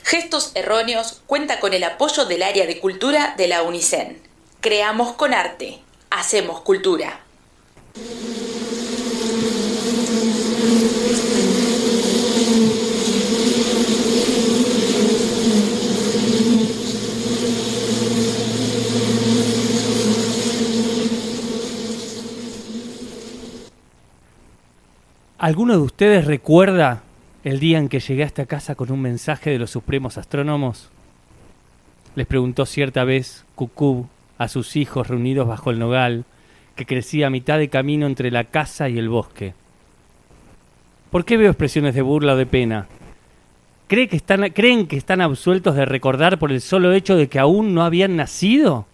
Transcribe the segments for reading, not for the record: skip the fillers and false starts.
Gestos Erróneos cuenta con el apoyo del área de cultura de la UNICEN. Creamos con arte, hacemos cultura. ¿Alguno de ustedes recuerda el día en que llegué a esta casa con un mensaje de los supremos astrónomos? Les preguntó cierta vez Cucú a sus hijos reunidos bajo el nogal que crecía a mitad de camino entre la casa y el bosque. ¿Por qué veo expresiones de burla o de pena? ¿Creen que están absueltos de recordar por el solo hecho de que aún no habían nacido?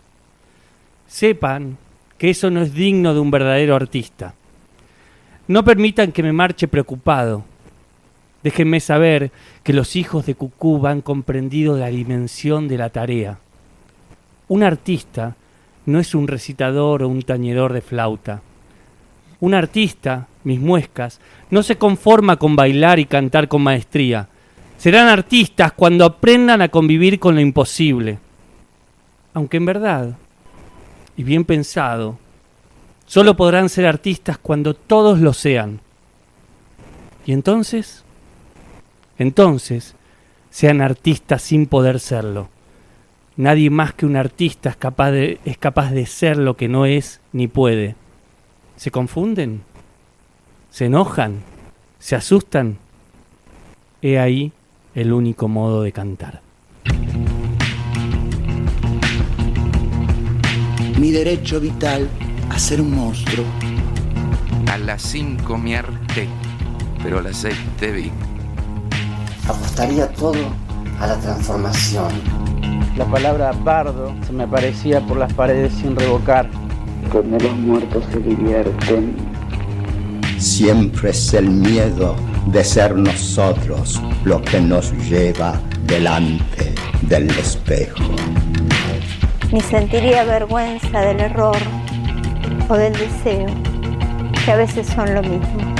Sepan que eso no es digno de un verdadero artista. No permitan que me marche preocupado. Déjenme saber que los hijos de Cucú han comprendido la dimensión de la tarea. Un artista no es un recitador o un tañedor de flauta. Un artista, mis muescas, no se conforma con bailar y cantar con maestría. Serán artistas cuando aprendan a convivir con lo imposible. Aunque en verdad, y bien pensado, solo podrán ser artistas cuando todos lo sean. Y entonces sean artistas sin poder serlo. Nadie más que un artista es capaz de ser lo que no es ni puede. ¿Se confunden? ¿Se enojan? ¿Se asustan? He ahí el único modo de cantar. Mi derecho vital a ser un monstruo. A las 5 me harté, pero a las 6 te vi. Apostaría todo a la transformación. La palabra bardo se me aparecía por las paredes sin revocar. Donde los muertos se divierten. Siempre es el miedo de ser nosotros lo que nos lleva delante del espejo. Ni sentiría vergüenza del error o del deseo, que a veces son lo mismo.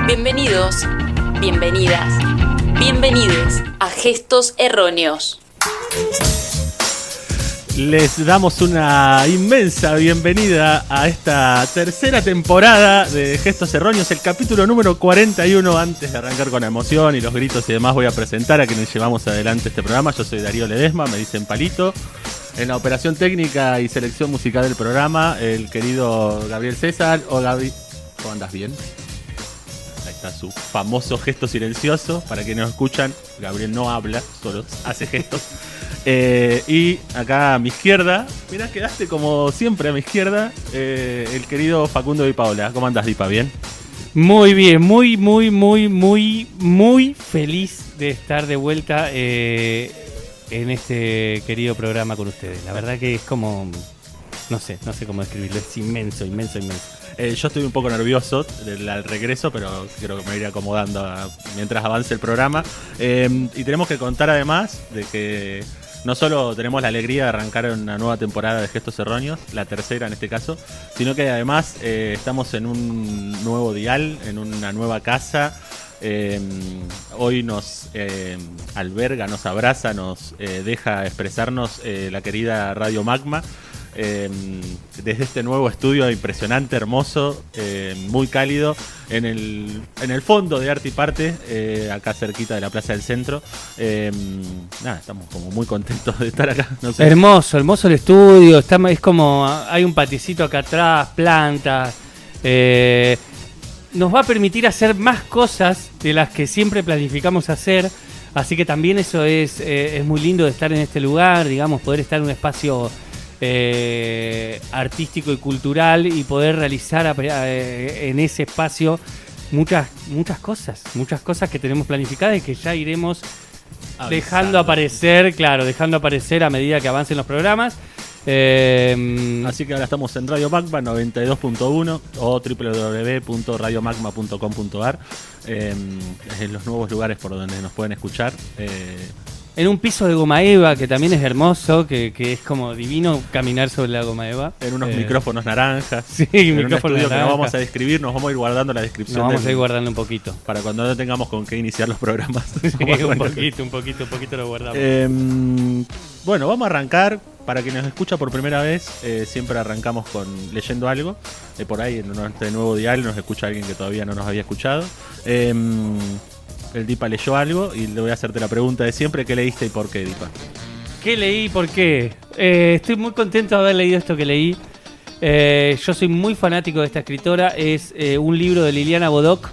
Bienvenidos, bienvenidas, bienvenides a Gestos Erróneos. Les damos una inmensa bienvenida a esta tercera temporada de Gestos Erróneos, el capítulo número 41. Antes de arrancar con la emoción y los gritos y demás, voy a presentar a quienes llevamos adelante este programa. Yo soy Darío Ledesma, me dicen Palito. En la operación técnica y selección musical del programa, el querido Gabriel César. O Gaby, ¿cómo andas? ¿Bien? Ahí está su famoso gesto silencioso. Para quienes no escuchan, Gabriel no habla, solo hace gestos. Y acá a mi izquierda, mirá, quedaste como siempre a mi izquierda, el querido Facundo Di Paola. ¿Cómo andas, Dipa? ¿Bien? Muy bien, muy feliz de estar de vuelta en este querido programa con ustedes. La verdad que es como, no sé cómo describirlo, es inmenso. Yo estoy un poco nervioso al regreso, pero creo que me iré acomodando mientras avance el programa. Y tenemos que contar además de que no solo tenemos la alegría de arrancar una nueva temporada de Gestos Erróneos, la tercera en este caso, sino que además estamos en un nuevo dial, en una nueva casa. Hoy nos alberga, nos abraza, nos deja expresarnos la querida Radio Magma. Desde este nuevo estudio impresionante, hermoso, muy cálido, en el fondo de Arte y Parte, acá cerquita de la Plaza del Centro. Estamos como muy contentos de estar acá. No sé. Hermoso el estudio, es como hay un paticito acá atrás, plantas. Nos va a permitir hacer más cosas de las que siempre planificamos hacer, así que también eso es muy lindo de estar en este lugar, digamos, poder estar en un espacio artístico y cultural y poder realizar en ese espacio muchas cosas que tenemos planificadas y que ya iremos dejando aparecer a medida que avancen los programas. Así que ahora estamos en Radio Magma 92.1 o www.radiomagma.com.ar, en los nuevos lugares por donde nos pueden escuchar. en un piso de goma eva, que también es hermoso, que es como divino caminar sobre la goma eva. En unos micrófonos naranjas. Sí, en micrófonos un estudio naranja. que no vamos a describir, nos vamos a ir guardando la descripción. Nos vamos a ir guardando un poquito. Para cuando no tengamos con qué iniciar los programas. Sí, un poquito lo guardamos. Bueno, vamos a arrancar. Para quien nos escucha por primera vez, siempre arrancamos leyendo algo. Por ahí en este nuevo dial nos escucha alguien que todavía no nos había escuchado. El Dipa leyó algo y le voy a hacerte la pregunta de siempre: ¿qué leíste y por qué, Dipa? ¿Qué leí y por qué? Estoy muy contento de haber leído esto que leí. Yo soy muy fanático de esta escritora. Es un libro de Liliana Bodoc.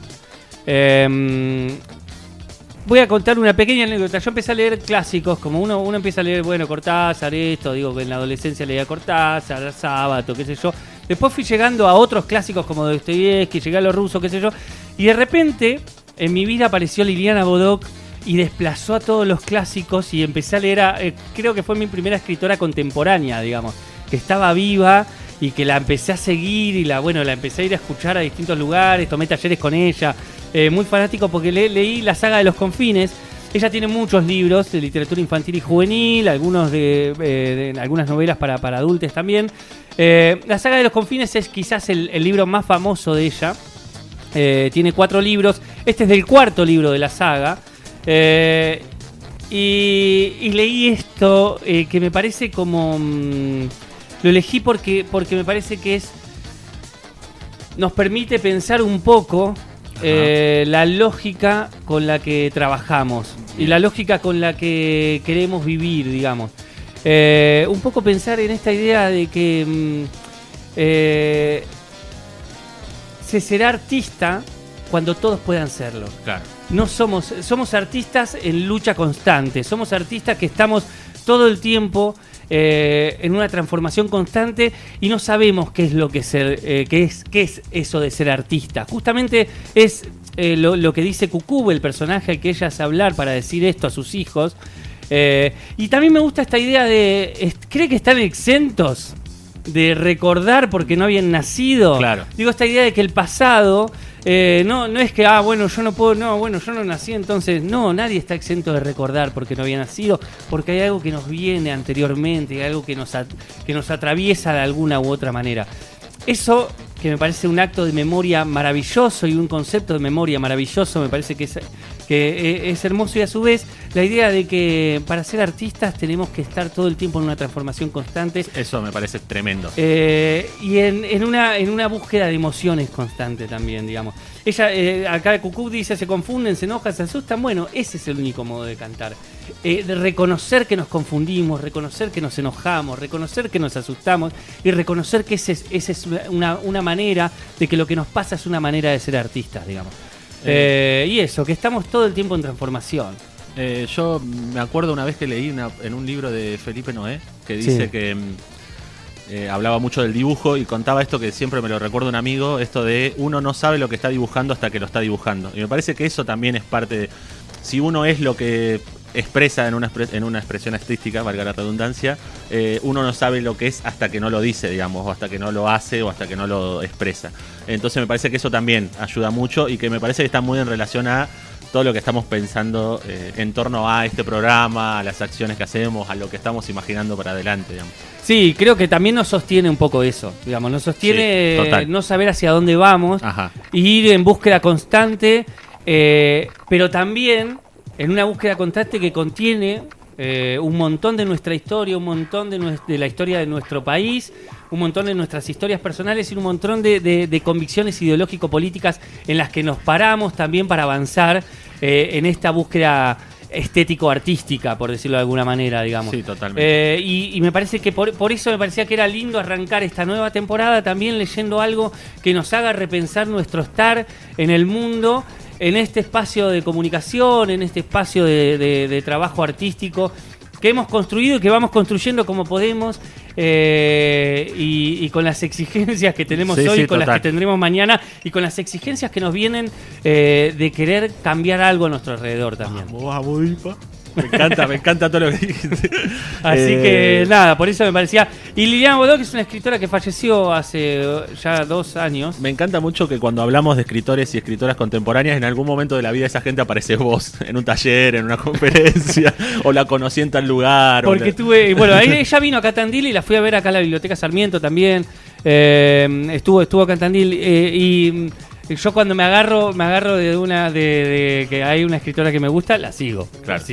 Voy a contar una pequeña anécdota. Yo empecé a leer clásicos, como uno empieza a leer, bueno, Cortázar, esto, digo que en la adolescencia leía Cortázar, Sábato, qué sé yo. Después fui llegando a otros clásicos como Dostoyevsky, llegué a los rusos, qué sé yo. Y de repente, en mi vida apareció Liliana Bodoc y desplazó a todos los clásicos y empecé a leer, creo que fue mi primera escritora contemporánea, digamos, que estaba viva y que la empecé a seguir y la empecé a ir a escuchar a distintos lugares, tomé talleres con ella. Muy fanático porque leí la saga de los confines. Ella tiene muchos libros de literatura infantil y juvenil, algunos de algunas novelas para adultos también. La saga de los confines es quizás el libro más famoso de ella. Tiene 4 libros. Este es del 4.º libro de la saga. Y leí esto que me parece como... lo elegí porque me parece que nos permite pensar un poco la lógica con la que trabajamos y la lógica con la que queremos vivir, digamos. Un poco pensar en esta idea de que se será artista cuando todos puedan serlo. Claro. No somos artistas en lucha constante, somos artistas que estamos todo el tiempo en una transformación constante y no sabemos qué es lo que qué es eso de ser artista. Justamente es lo que dice Cucú, el personaje al que ella hace hablar para decir esto a sus hijos. Y también me gusta esta idea de ¿cree que están exentos de recordar porque no habían nacido? Claro. Digo, esta idea de que el pasado no es que yo no puedo, yo no nací, entonces no, nadie está exento de recordar porque no había nacido, porque hay algo que nos viene anteriormente, hay algo que nos atraviesa de alguna u otra manera. Eso, que me parece un acto de memoria maravilloso y un concepto de memoria maravilloso, me parece que es hermoso, y a su vez la idea de que para ser artistas tenemos que estar todo el tiempo en una transformación constante. Eso me parece tremendo. Y en una búsqueda de emociones constante también, digamos. Ella, acá Cucú dice, se confunden, se enojan, se asustan. Bueno, ese es el único modo de cantar. De reconocer que nos confundimos, reconocer que nos enojamos, reconocer que nos asustamos y reconocer que esa es una manera de que lo que nos pasa es una manera de ser artistas, digamos. Y eso, que estamos todo el tiempo en transformación. Yo me acuerdo una vez que leí en un libro de Felipe Noé que dice que hablaba mucho del dibujo y contaba esto que siempre me lo recuerda un amigo, esto de uno no sabe lo que está dibujando hasta que lo está dibujando. Y me parece que eso también es parte de... Si uno es lo que expresa en una expresión artística, valga la redundancia, uno no sabe lo que es hasta que no lo dice, digamos, o hasta que no lo hace o hasta que no lo expresa. Entonces me parece que eso también ayuda mucho y que me parece que está muy en relación a todo lo que estamos pensando en torno a este programa, a las acciones que hacemos, a lo que estamos imaginando para adelante, digamos. Sí, creo que también nos sostiene un poco eso, digamos, nos sostiene no saber hacia dónde vamos, ir en búsqueda constante, pero también en una búsqueda constante que contiene un montón de nuestra historia, un montón de la historia de nuestro país, un montón de nuestras historias personales y un montón de convicciones ideológico-políticas en las que nos paramos también para avanzar en esta búsqueda estético-artística, por decirlo de alguna manera, digamos. Sí, totalmente. Y me parece que por eso me parecía que era lindo arrancar esta nueva temporada también leyendo algo que nos haga repensar nuestro estar en el mundo, en este espacio de comunicación, en este espacio de trabajo artístico que hemos construido y que vamos construyendo como podemos, y con las exigencias que tenemos hoy, con las que tendremos mañana y con las exigencias que nos vienen de querer cambiar algo a nuestro alrededor también. Vamos, Dipa. Me encanta todo lo que dijiste. Así que nada, por eso me parecía. Y Liliana Bodoc es una escritora que falleció hace ya 2 años. Me encanta mucho que cuando hablamos de escritores y escritoras contemporáneas, en algún momento de la vida esa gente aparece vos, en un taller, en una conferencia, o la conocí en tal lugar. Porque ella vino acá a Tandil y la fui a ver acá a la Biblioteca Sarmiento también. Estuvo acá en Tandil y yo cuando me agarro de una de que hay una escritora que me gusta, la sigo. Claro.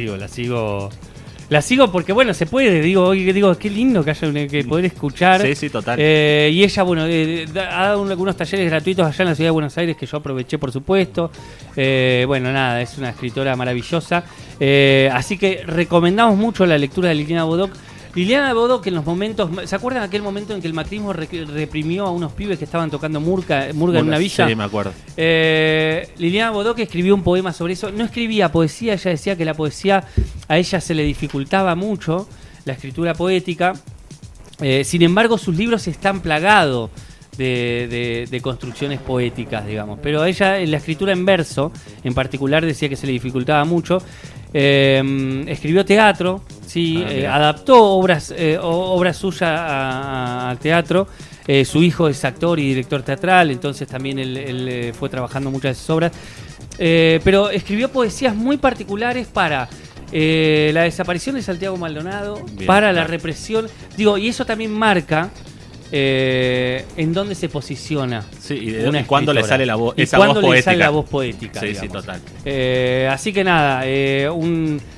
La sigo porque, bueno, se puede. Digo, qué lindo que haya que poder escuchar. Sí, total. Y ella, bueno, ha dado algunos talleres gratuitos allá en la ciudad de Buenos Aires que yo aproveché, por supuesto. Bueno, nada, es una escritora maravillosa. Así que recomendamos mucho la lectura de Liliana Bodoc. Liliana Bodoc, en los momentos... ¿Se acuerdan aquel momento en que el macrismo reprimió a unos pibes que estaban tocando murga en una villa? Sí, me acuerdo. Liliana Bodoc escribió un poema sobre eso. No escribía poesía, ella decía que la poesía a ella se le dificultaba mucho, la escritura poética. Sin embargo, sus libros están plagados de construcciones poéticas, digamos. Pero a ella, en la escritura en verso, en particular, decía que se le dificultaba mucho. Escribió teatro, sí, adaptó obras suyas al teatro. Su hijo es actor y director teatral, entonces también él fue trabajando muchas de sus obras. Pero escribió poesías muy particulares para la desaparición de Santiago Maldonado, para la represión. Y eso también marca en dónde se posiciona. Sí, y cuándo le sale la voz, esa voz poética. Le sale la voz poética. Sí, digamos. sí, total. Así que nada,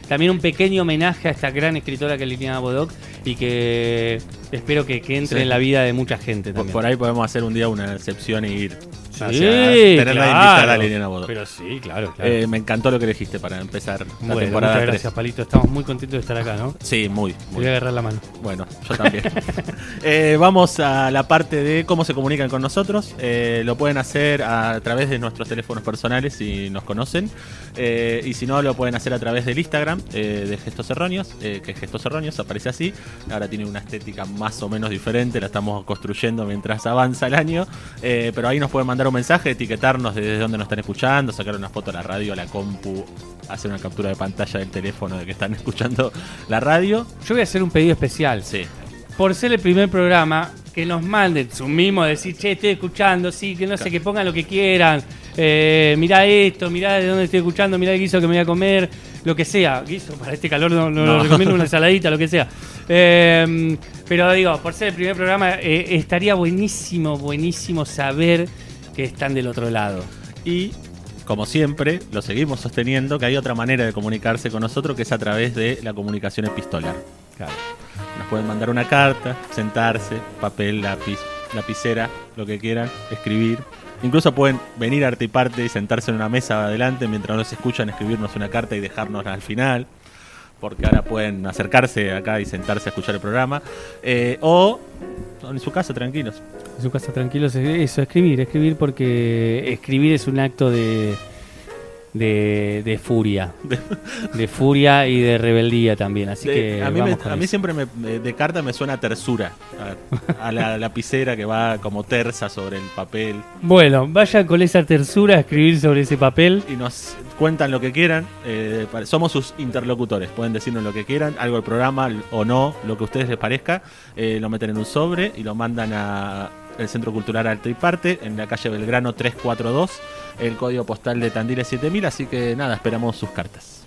también un pequeño homenaje a esta gran escritora que es Liliana Bodoc y que espero que entre en la vida de mucha gente también. Por ahí podemos hacer un día una excepción y ir. Tenerla invitada a Liliana Bodoc. Pero sí, claro. Me encantó lo que elegiste para empezar la temporada. Muchas gracias, Palito. Estamos muy contentos de estar acá, ¿no? Sí, muy. Te voy a agarrar la mano. Bueno, yo también. Vamos a la parte de cómo se comunican con nosotros. Lo pueden hacer a través de nuestros teléfonos personales si nos conocen. Y si no, lo pueden hacer a través del Instagram de Gestos Erróneos, que es Gestos Erróneos, aparece así. Ahora tiene una estética más o menos diferente, la estamos construyendo mientras avanza el año. Pero ahí nos pueden mandar un mensaje, etiquetarnos desde dónde nos están escuchando, sacar una foto a la radio, a la compu, hacer una captura de pantalla del teléfono de que están escuchando la radio. Yo voy a hacer un pedido especial. Sí. Por ser el primer programa, que nos manden su mismo, decir, che, estoy escuchando, sí, que no sé, que pongan lo que quieran. Mirá esto, mirá de dónde estoy escuchando, mirá el guiso que me voy a comer, lo que sea. Guiso, para este calor no recomiendo una ensaladita, lo que sea. Pero digo, por ser el primer programa, estaría buenísimo saber que están del otro lado. Y, como siempre, lo seguimos sosteniendo, que hay otra manera de comunicarse con nosotros, que es a través de la comunicación epistolar. Claro. Nos pueden mandar una carta, sentarse, papel, lápiz, lapicera, lo que quieran, escribir. Incluso pueden venir arte y parte y sentarse en una mesa adelante mientras nos escuchan, escribirnos una carta y dejárnosla al final. Porque ahora pueden acercarse acá y sentarse a escuchar el programa. O en su casa, tranquilos. En su casa, tranquilos. Eso, escribir porque escribir es un acto de furia. De furia y de rebeldía también. Así que a mí siempre de carta me suena tersura. A la lapicera que va como tersa sobre el papel. Bueno, vayan con esa tersura a escribir sobre ese papel. Y nos cuentan lo que quieran. Somos sus interlocutores. Pueden decirnos lo que quieran, algo del programa o no, lo que a ustedes les parezca. Lo meten en un sobre y lo mandan a el Centro Cultural Arte y Parte, en la calle Belgrano 342. El código postal de Tandil es 7000, así que nada, esperamos sus cartas.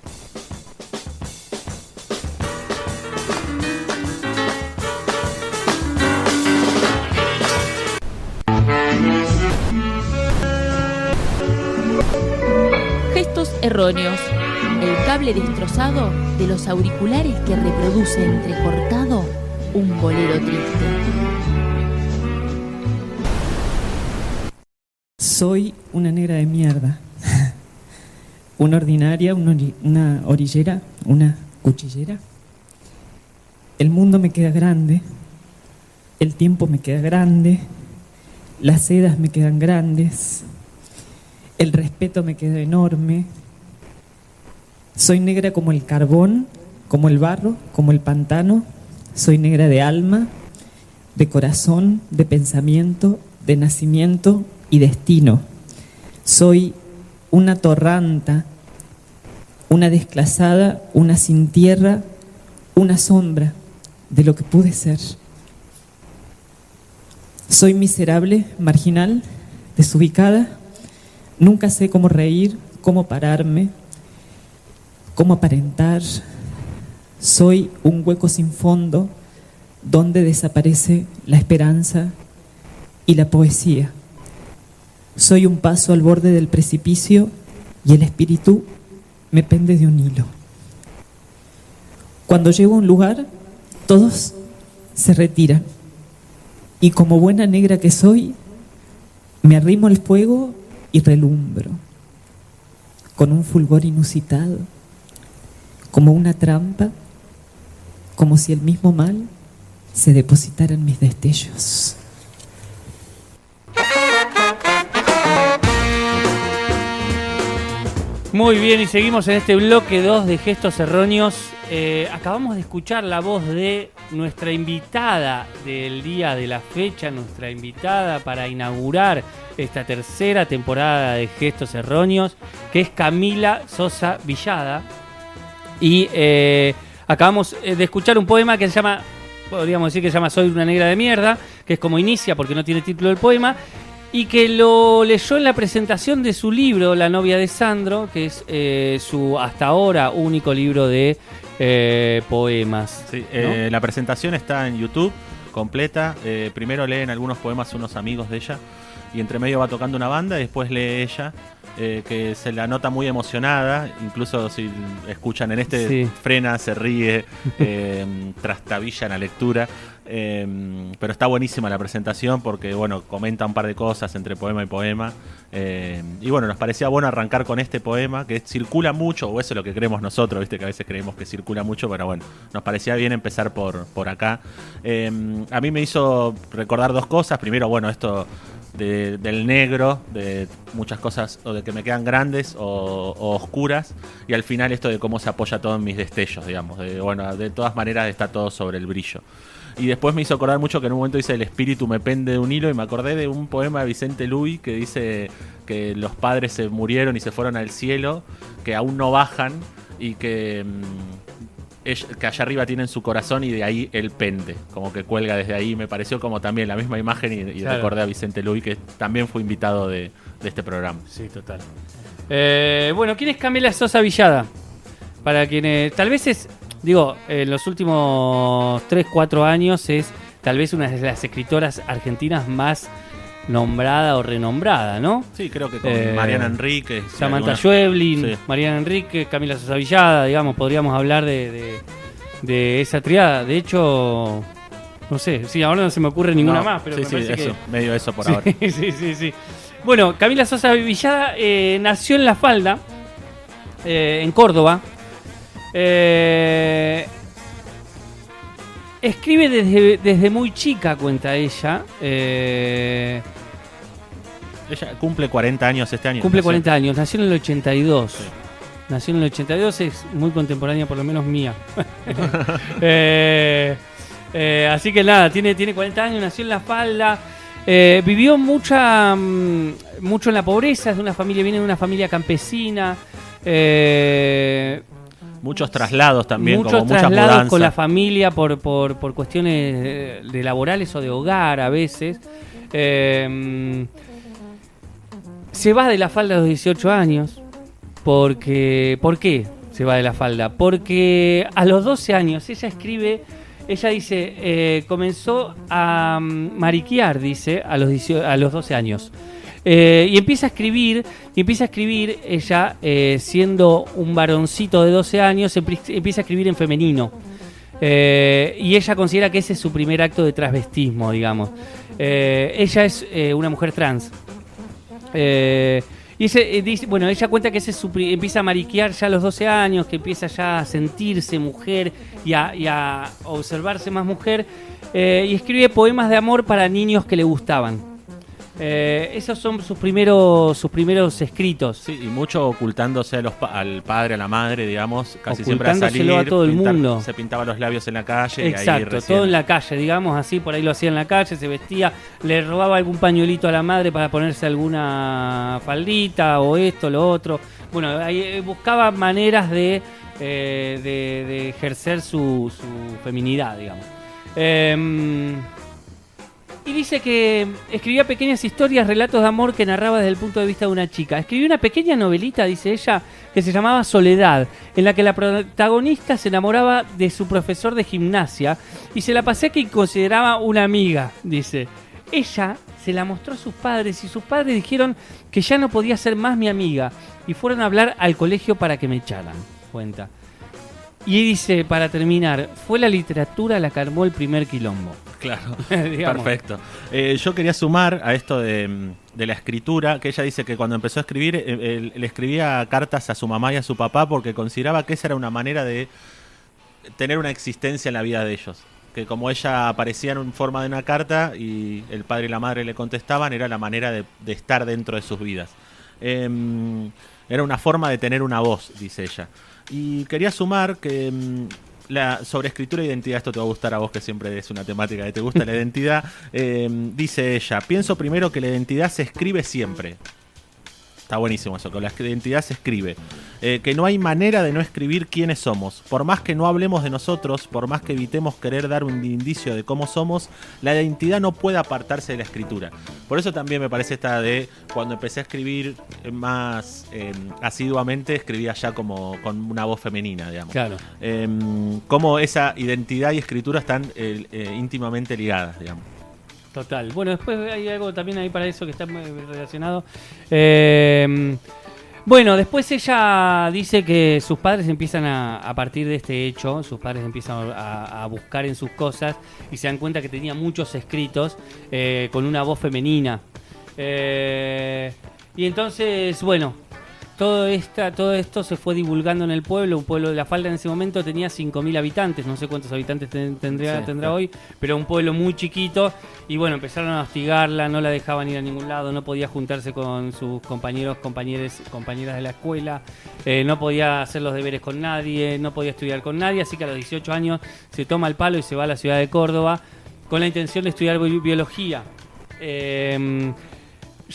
Gestos erróneos. El cable destrozado de los auriculares que reproduce entrecortado un bolero triste. Soy una negra de mierda. Una ordinaria, una orillera, una cuchillera. El mundo me queda grande. El tiempo me queda grande. Las sedas me quedan grandes. El respeto me queda enorme. Soy negra como el carbón, como el barro, como el pantano. Soy negra de alma, de corazón, de pensamiento, de nacimiento y destino. Soy una torranta una desclasada, una sin tierra, una sombra de lo que pude ser. Soy miserable, marginal, desubicada. Nunca sé cómo reír, cómo pararme, cómo aparentar. Soy un hueco sin fondo donde desaparece la esperanza y la poesía. Soy un paso al borde del precipicio y el espíritu me pende de un hilo. Cuando llego a un lugar, todos se retiran. Y como buena negra que soy, me arrimo al fuego y relumbro, con un fulgor inusitado, como una trampa, como si el mismo mal se depositara en mis destellos. Muy bien, y seguimos en este bloque 2 de Gestos Erróneos. Acabamos de escuchar la voz de nuestra invitada del día de la fecha, nuestra invitada para inaugurar esta tercera temporada de Gestos Erróneos, que es Camila Sosa Villada. Y acabamos de escuchar un poema que se llama, podríamos decir que se llama Soy una negra de mierda, que es como inicia porque no tiene título el poema, y que lo leyó en la presentación de su libro, La novia de Sandro, que es su hasta ahora único libro de poemas. Sí, ¿no? La presentación está en YouTube, completa. Primero leen algunos poemas unos amigos de ella, y entre medio va tocando una banda, y después lee ella, que se la nota muy emocionada. Incluso si escuchan en este, sí, frena, se ríe, trastabilla en la lectura. Pero está buenísima la presentación porque, bueno, comenta un par de cosas entre poema y poema. Y bueno, nos parecía bueno arrancar con este poema que circula mucho, o eso es lo que creemos nosotros, viste que a veces creemos que circula mucho, pero bueno, nos parecía bien empezar por acá. A mí me hizo recordar dos cosas. Primero, bueno, esto del negro, de muchas cosas o de que me quedan grandes o oscuras, y al final esto de cómo se apoya todo en mis destellos, digamos, bueno, de todas maneras está todo sobre el brillo. Y después me hizo acordar mucho que en un momento dice el espíritu me pende de un hilo, y me acordé de un poema de Vicente Luis que dice que los padres se murieron y se fueron al cielo, que aún no bajan, y que allá arriba tienen su corazón y de ahí él pende, como que cuelga desde ahí. Me pareció como también la misma imagen, y claro, recordé a Vicente Luis, que también fue invitado de este programa. Sí, total. Bueno, ¿quién es Camila Sosa Villada? Para quienes, tal vez es, digo, en los últimos 3-4 años es tal vez una de las escritoras argentinas más nombrada o renombrada, ¿no? Sí, creo que con Mariana Enríquez, Samantha Schweblin, sí, Mariana Enríquez, Camila Sosa Villada, digamos, podríamos hablar de esa triada. De hecho, no sé, sí, ahora no se me ocurre ninguna más, pero sí, me parece eso, que medio eso por sí, ahora. Sí. Bueno, Camila Sosa Villada nació en La Falda, en Córdoba. Escribe desde muy chica, cuenta ella. Ella cumple 40 años este año. Cumple 40 años, nació en el 82. Sí. Nació en el 82, es muy contemporánea, por lo menos mía. Así que nada, tiene 40 años, nació en La Falda. Vivió mucho en la pobreza, viene de una familia campesina. Muchos traslados también, muchos como muchas traslados mudanzas con la familia por cuestiones de laborales o de hogar a veces. Se va de La Falda a los 18 años. ¿Por qué se va de La Falda? Porque a los 12 años ella dice, comenzó a mariquear, dice, a los 12 años. Y empieza a escribir ella, siendo un varoncito de 12 años, empieza a escribir en femenino. Y ella considera que ese es su primer acto de transvestismo, digamos. Ella es una mujer trans. Y dice, bueno, ella cuenta que empieza a mariquear ya a los 12 años, que empieza ya a sentirse mujer y a observarse más mujer, y escribe poemas de amor para niños que le gustaban. Esos son sus primeros escritos. Sí, y mucho ocultándose al padre, a la madre, digamos, casi siempre a salir, a todo el mundo. Se pintaba los labios en la calle. Exacto, y ahí recién... todo en la calle, digamos, así, por ahí lo hacía en la calle, se vestía, le robaba algún pañuelito a la madre para ponerse alguna faldita o esto, lo otro. bueno, ahí buscaba maneras de ejercer su feminidad, digamos. Y dice que escribía pequeñas historias, relatos de amor que narraba desde el punto de vista de una chica. Escribió una pequeña novelita, dice ella, que se llamaba Soledad, en la que la protagonista se enamoraba de su profesor de gimnasia y se la pasé a quien consideraba una amiga, dice. Ella se la mostró a sus padres y sus padres dijeron que ya no podía ser más mi amiga y fueron a hablar al colegio para que me echaran, cuenta. Y dice, para terminar, fue la literatura la que armó el primer quilombo. Claro, perfecto. Yo quería sumar a esto de la escritura, que ella dice que cuando empezó a escribir, le escribía cartas a su mamá y a su papá porque consideraba que esa era una manera de tener una existencia en la vida de ellos. Que como ella aparecía en forma de una carta y el padre y la madre le contestaban, era la manera de estar dentro de sus vidas. Era una forma de tener una voz, dice ella. Y quería sumar que sobre escritura e identidad, esto te va a gustar a vos, que siempre es una temática que te gusta la identidad. Dice ella, pienso primero que la identidad se escribe siempre. Está buenísimo eso, que la identidad se escribe. Que no hay manera de no escribir quiénes somos. Por más que no hablemos de nosotros, por más que evitemos querer dar un indicio de cómo somos, la identidad no puede apartarse de la escritura. Por eso también me parece esta de cuando empecé a escribir más asiduamente, escribía ya como con una voz femenina, digamos. Claro. Cómo esa identidad y escritura están íntimamente ligadas, digamos. Total. Bueno, después hay algo también ahí para eso que está muy relacionado. Bueno, después ella dice que sus padres empiezan a partir de este hecho, sus padres empiezan a buscar en sus cosas y se dan cuenta que tenía muchos escritos con una voz femenina. Y entonces, bueno, todo esto se fue divulgando en el pueblo. Un pueblo de La Falda en ese momento tenía 5.000 habitantes, no sé cuántos habitantes tendrá hoy, pero un pueblo muy chiquito. Y bueno, empezaron a hostigarla, no la dejaban ir a ningún lado, no podía juntarse con sus compañeras de la escuela, no podía hacer los deberes con nadie, no podía estudiar con nadie, así que a los 18 años se toma el palo y se va a la ciudad de Córdoba con la intención de estudiar biología.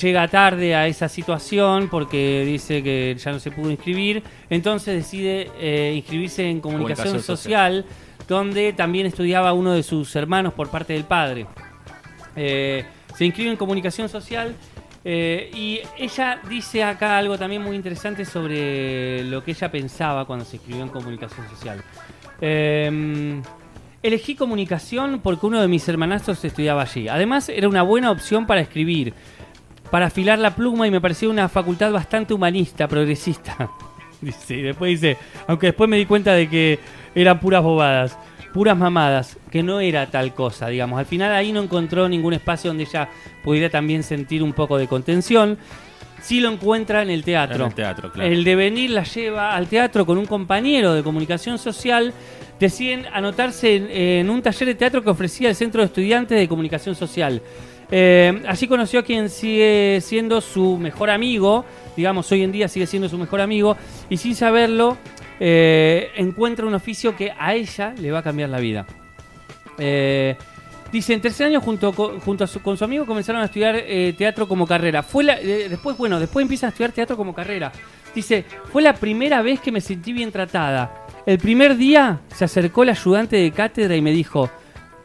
Llega tarde a esa situación porque dice que ya no se pudo inscribir, entonces decide inscribirse en comunicación social, donde también estudiaba uno de sus hermanos por parte del padre. Se inscribe en comunicación social y ella dice acá algo también muy interesante sobre lo que ella pensaba cuando se inscribió en comunicación social. Elegí comunicación porque uno de mis hermanastros estudiaba allí. Además, era una buena opción para escribir, para afilar la pluma, y me pareció una facultad bastante humanista, progresista. Dice, y después dice, aunque después me di cuenta de que eran puras bobadas, puras mamadas, que no era tal cosa, digamos. Al final ahí no encontró ningún espacio donde ella pudiera también sentir un poco de contención. Sí lo encuentra en el teatro. En el teatro, claro. El devenir la lleva al teatro con un compañero de comunicación social. Deciden anotarse en un taller de teatro que ofrecía el Centro de Estudiantes de Comunicación Social. Allí conoció a quien sigue siendo su mejor amigo, digamos, hoy en día sigue siendo su mejor amigo, y sin saberlo encuentra un oficio que a ella le va a cambiar la vida. Dice, en tercer año con su amigo comenzaron a estudiar teatro como carrera. Después empiezan a estudiar teatro como carrera. Dice, fue la primera vez que me sentí bien tratada. El primer día se acercó el ayudante de cátedra y me dijo,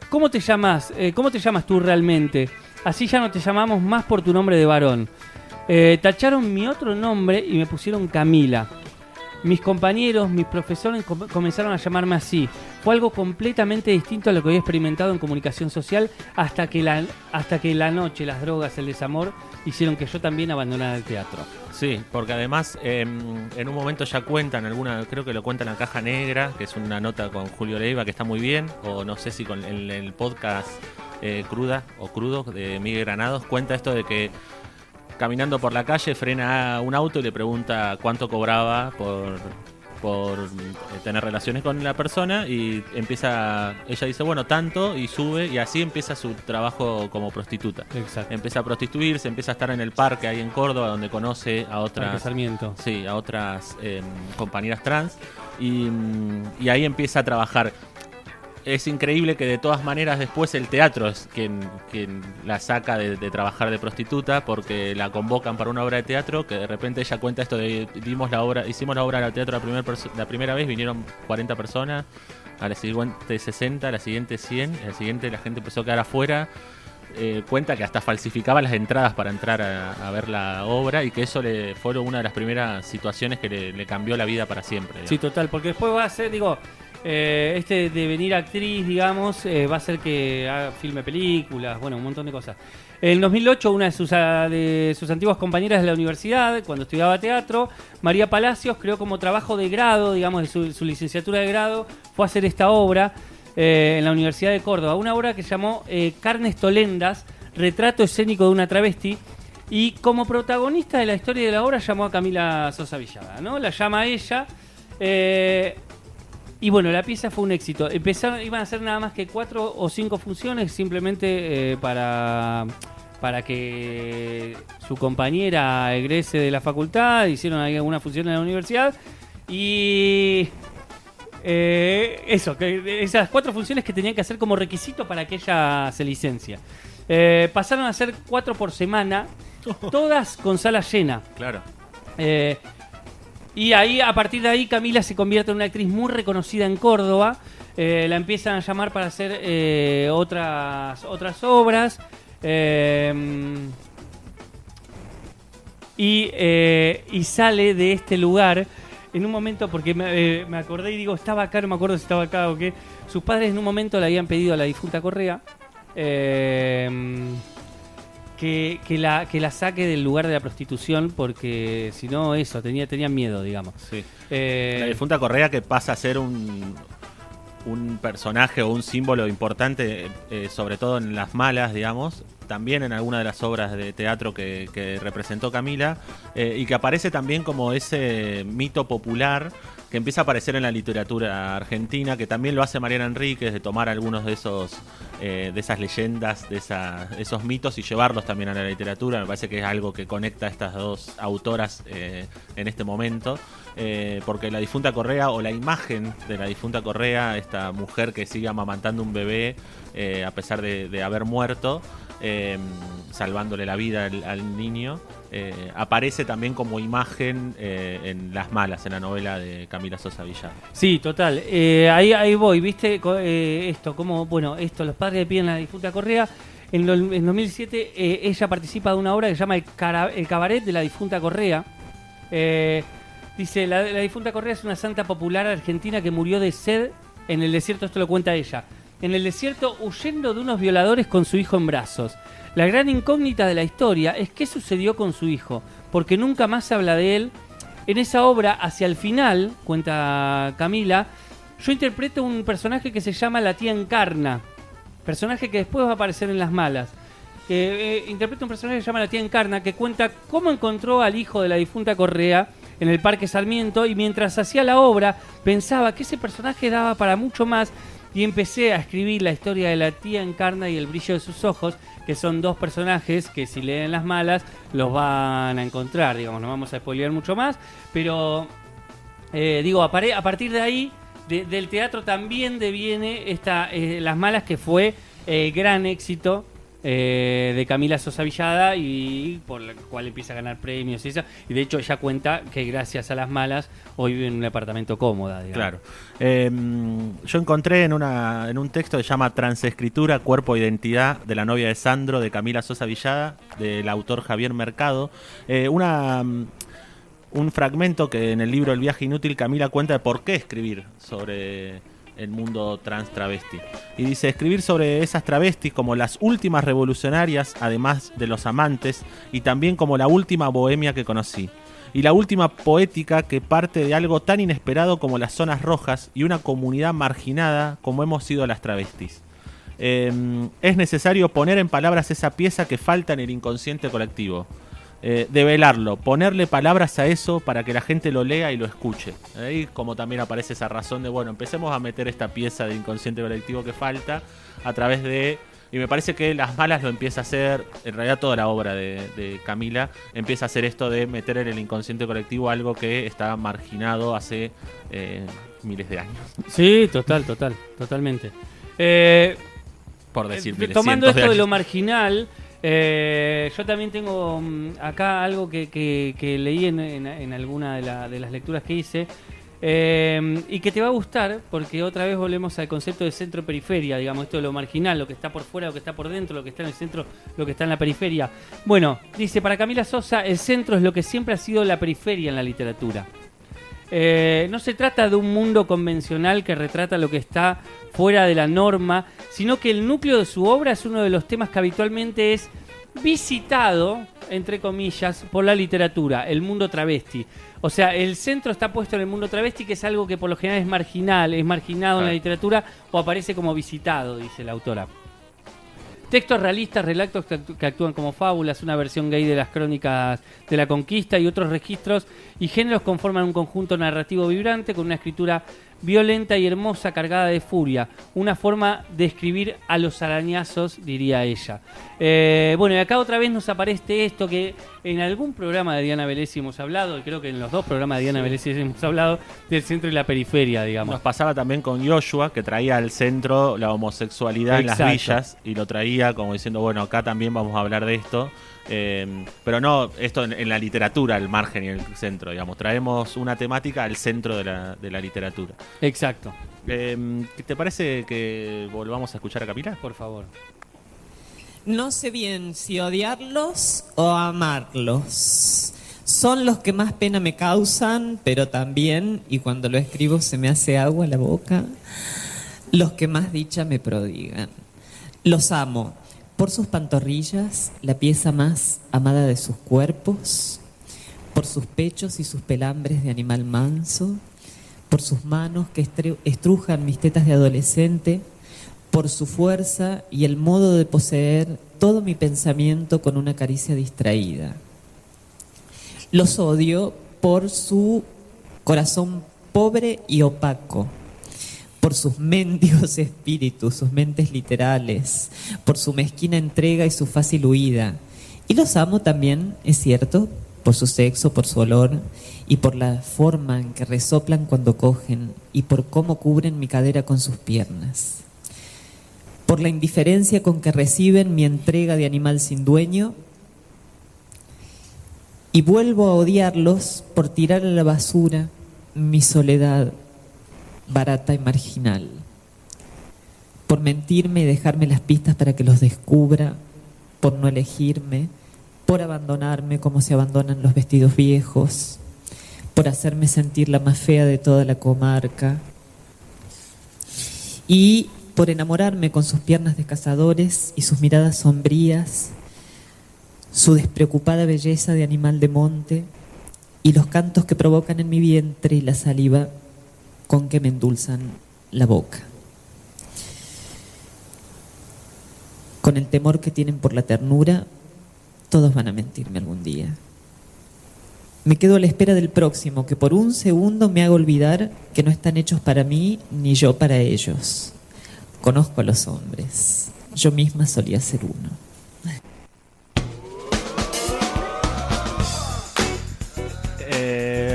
¿cómo te llamas? ¿Cómo te llamas tú realmente? Así ya no te llamamos más por tu nombre de varón. Tacharon mi otro nombre y me pusieron Camila. Mis compañeros, mis profesores comenzaron a llamarme así. Fue algo completamente distinto a lo que había experimentado en comunicación social hasta que la noche, las drogas, el desamor hicieron que yo también abandonara el teatro. Sí, porque además en un momento ya cuentan creo que lo cuentan en La Caja Negra, que es una nota con Julio Leiva que está muy bien, o no sé si con el podcast Cruda o Crudo de Miguel Granados, cuenta esto de que caminando por la calle frena a un auto y le pregunta cuánto cobraba por tener relaciones con la persona, y ella dice, bueno, tanto, y sube, y así empieza su trabajo como prostituta. Exacto. Empieza a prostituirse, empieza a estar en el parque ahí en Córdoba, donde conoce a otras compañeras trans, y ahí empieza a trabajar. es increíble que de todas maneras después el teatro es quien la saca de trabajar de prostituta, porque la convocan para una obra de teatro, que de repente ella cuenta esto de hicimos la obra de teatro la primera vez, vinieron 40 personas, a la siguiente 60, a la siguiente 100, a la siguiente la gente empezó a quedar afuera. Cuenta que hasta falsificaba las entradas para entrar a ver la obra, y que eso fue una de las primeras situaciones que le cambió la vida para siempre, digamos. Sí, total, porque después va a ser, de venir actriz, digamos, va a ser que filme películas, bueno, un montón de cosas. En 2008, una de sus antiguas compañeras de la universidad, cuando estudiaba teatro, María Palacios, creó como trabajo de grado, digamos, de su licenciatura de grado, fue a hacer esta obra en la Universidad de Córdoba, una obra que llamó Carnes Tolendas, retrato escénico de una travesti, y como protagonista de la historia de la obra llamó a Camila Sosa Villada, ¿no? La llama a ella, y bueno, la pieza fue un éxito. Iban a ser nada más que 4 o 5 funciones, simplemente para que su compañera egrese de la facultad. Hicieron ahí alguna función en la universidad. Y esas 4 funciones que tenían que hacer como requisito para que ella se licencie. Pasaron a ser 4 por semana, todas con sala llena. Claro. Y ahí, a partir de ahí, Camila se convierte en una actriz muy reconocida en Córdoba. La empiezan a llamar para hacer otras obras. Y sale de este lugar en un momento, porque me acordé y digo, estaba acá, no me acuerdo si estaba acá o qué. Sus padres en un momento le habían pedido a la difunta Correa que la saque del lugar de la prostitución, porque si no, tenían miedo, digamos. Sí. La difunta Correa, que pasa a ser un personaje o un símbolo importante, sobre todo en Las Malas, digamos, también en alguna de las obras de teatro que representó Camila, y que aparece también como ese mito popular que empieza a aparecer en la literatura argentina, que también lo hace Mariana Enríquez, de tomar algunos de esas leyendas, de esos mitos, y llevarlos también a la literatura. Me parece que es algo que conecta a estas dos autoras en este momento, porque la difunta Correa, o la imagen de la difunta Correa, esta mujer que sigue amamantando un bebé a pesar de haber muerto, salvándole la vida al niño, aparece también como imagen en Las Malas, en la novela de Camila Sosa Villada. Sí, total. Ahí voy, ¿viste? Los padres le piden a la difunta Correa. En 2007 ella participa de una obra que se llama El Cabaret de la difunta Correa. Dice, la difunta Correa es una santa popular argentina que murió de sed en el desierto, esto lo cuenta ella. En el desierto, huyendo de unos violadores con su hijo en brazos. La gran incógnita de la historia es qué sucedió con su hijo, porque nunca más se habla de él. En esa obra, hacia el final, cuenta Camila, yo interpreto un personaje que se llama la tía Encarna, personaje que después va a aparecer en Las Malas. Interpreta un personaje que se llama la tía Encarna, que cuenta cómo encontró al hijo de la difunta Correa en el Parque Sarmiento, y mientras hacía la obra pensaba que ese personaje daba para mucho más, y empecé a escribir la historia de la tía Encarna y el brillo de sus ojos, que son 2 personajes que si leen Las Malas los van a encontrar, digamos, no vamos a spoilear mucho más, pero a partir de ahí, del teatro también deviene Las Malas, que fue gran éxito de Camila Sosa Villada, y por la cual empieza a ganar premios y eso, y de hecho ella cuenta que gracias a Las Malas hoy vive en un apartamento cómoda, digamos. Claro. Yo encontré en un texto que se llama Transescritura, Cuerpo e Identidad de la novia de Sandro, de Camila Sosa Villada, del autor Javier Mercado, un fragmento que en el libro El viaje inútil Camila cuenta de por qué escribir sobre el mundo trans travesti, y dice: escribir sobre esas travestis como las últimas revolucionarias, además de los amantes, y también como la última bohemia que conocí, y la última poética que parte de algo tan inesperado como las zonas rojas y una comunidad marginada como hemos sido las travestis. Es necesario poner en palabras esa pieza que falta en el inconsciente colectivo, develarlo, ponerle palabras a eso para que la gente lo lea y lo escuche. Ahí como también aparece esa razón de, bueno, empecemos a meter esta pieza de inconsciente colectivo que falta a través de Y me parece que Las Malas lo empieza a hacer, en realidad toda la obra de Camila empieza a hacer esto de meter en el inconsciente colectivo algo que está marginado hace miles de años. Sí, totalmente. Por decir miles, tomando cientos esto de años. lo marginal, yo también tengo acá algo que leí en alguna de las lecturas que hice. Y que te va a gustar, porque otra vez volvemos al concepto de centro-periferia, digamos, esto de lo marginal, lo que está por fuera, lo que está por dentro, lo que está en el centro, lo que está en la periferia. Bueno, dice, para Camila Sosa, el centro es lo que siempre ha sido la periferia en la literatura. No se trata de un mundo convencional que retrata lo que está fuera de la norma, sino que el núcleo de su obra es uno de los temas que habitualmente es visitado, entre comillas, por la literatura, el mundo travesti. O sea, el centro está puesto en el mundo travesti, que es algo que por lo general es marginado en la literatura o aparece como visitado, dice la autora. Textos realistas, relatos que actúan como fábulas, una versión gay de las crónicas de la conquista y otros registros y géneros conforman un conjunto narrativo vibrante con una escritura violenta y hermosa, cargada de furia. Una forma de escribir a los arañazos, diría ella. Bueno, y acá otra vez nos aparece esto que en algún programa de Diana Velesi hemos hablado, y creo que en los 2 programas de Diana Velesi hemos hablado del centro y la periferia, digamos. Nos pasaba también con Joshua, que traía al centro la homosexualidad en las villas, y lo traía como diciendo, bueno, acá también vamos a hablar de esto. Pero no esto en la literatura, el margen y el centro, digamos. Traemos una temática al centro de la literatura. Exacto. ¿Te parece que volvamos a escuchar a Camila? Por favor. No sé bien si odiarlos o amarlos. Son los que más pena me causan, pero también, y cuando lo escribo se me hace agua la boca, los que más dicha me prodigan. Los amo. Por sus pantorrillas, la pieza más amada de sus cuerpos, por sus pechos y sus pelambres de animal manso, por sus manos que estrujan mis tetas de adolescente, por su fuerza y el modo de poseer todo mi pensamiento con una caricia distraída. Los odio por su corazón pobre y opaco, por sus mendigos espíritus, sus mentes literales, por su mezquina entrega y su fácil huida. Y los amo también, es cierto, por su sexo, por su olor y por la forma en que resoplan cuando cogen y por cómo cubren mi cadera con sus piernas. Por la indiferencia con que reciben mi entrega de animal sin dueño. Y vuelvo a odiarlos por tirar a la basura mi soledad barata y marginal, por mentirme y dejarme las pistas para que los descubra, por no elegirme, por abandonarme como se abandonan los vestidos viejos, por hacerme sentir la más fea de toda la comarca y por enamorarme con sus piernas de cazadores y sus miradas sombrías, su despreocupada belleza de animal de monte y los cantos que provocan en mi vientre y la saliva con que me endulzan la boca. Con el temor que tienen por la ternura, todos van a mentirme algún día. Me quedo a la espera del próximo, que por un segundo me haga olvidar que no están hechos para mí ni yo para ellos. Conozco a los hombres. Yo misma solía ser uno.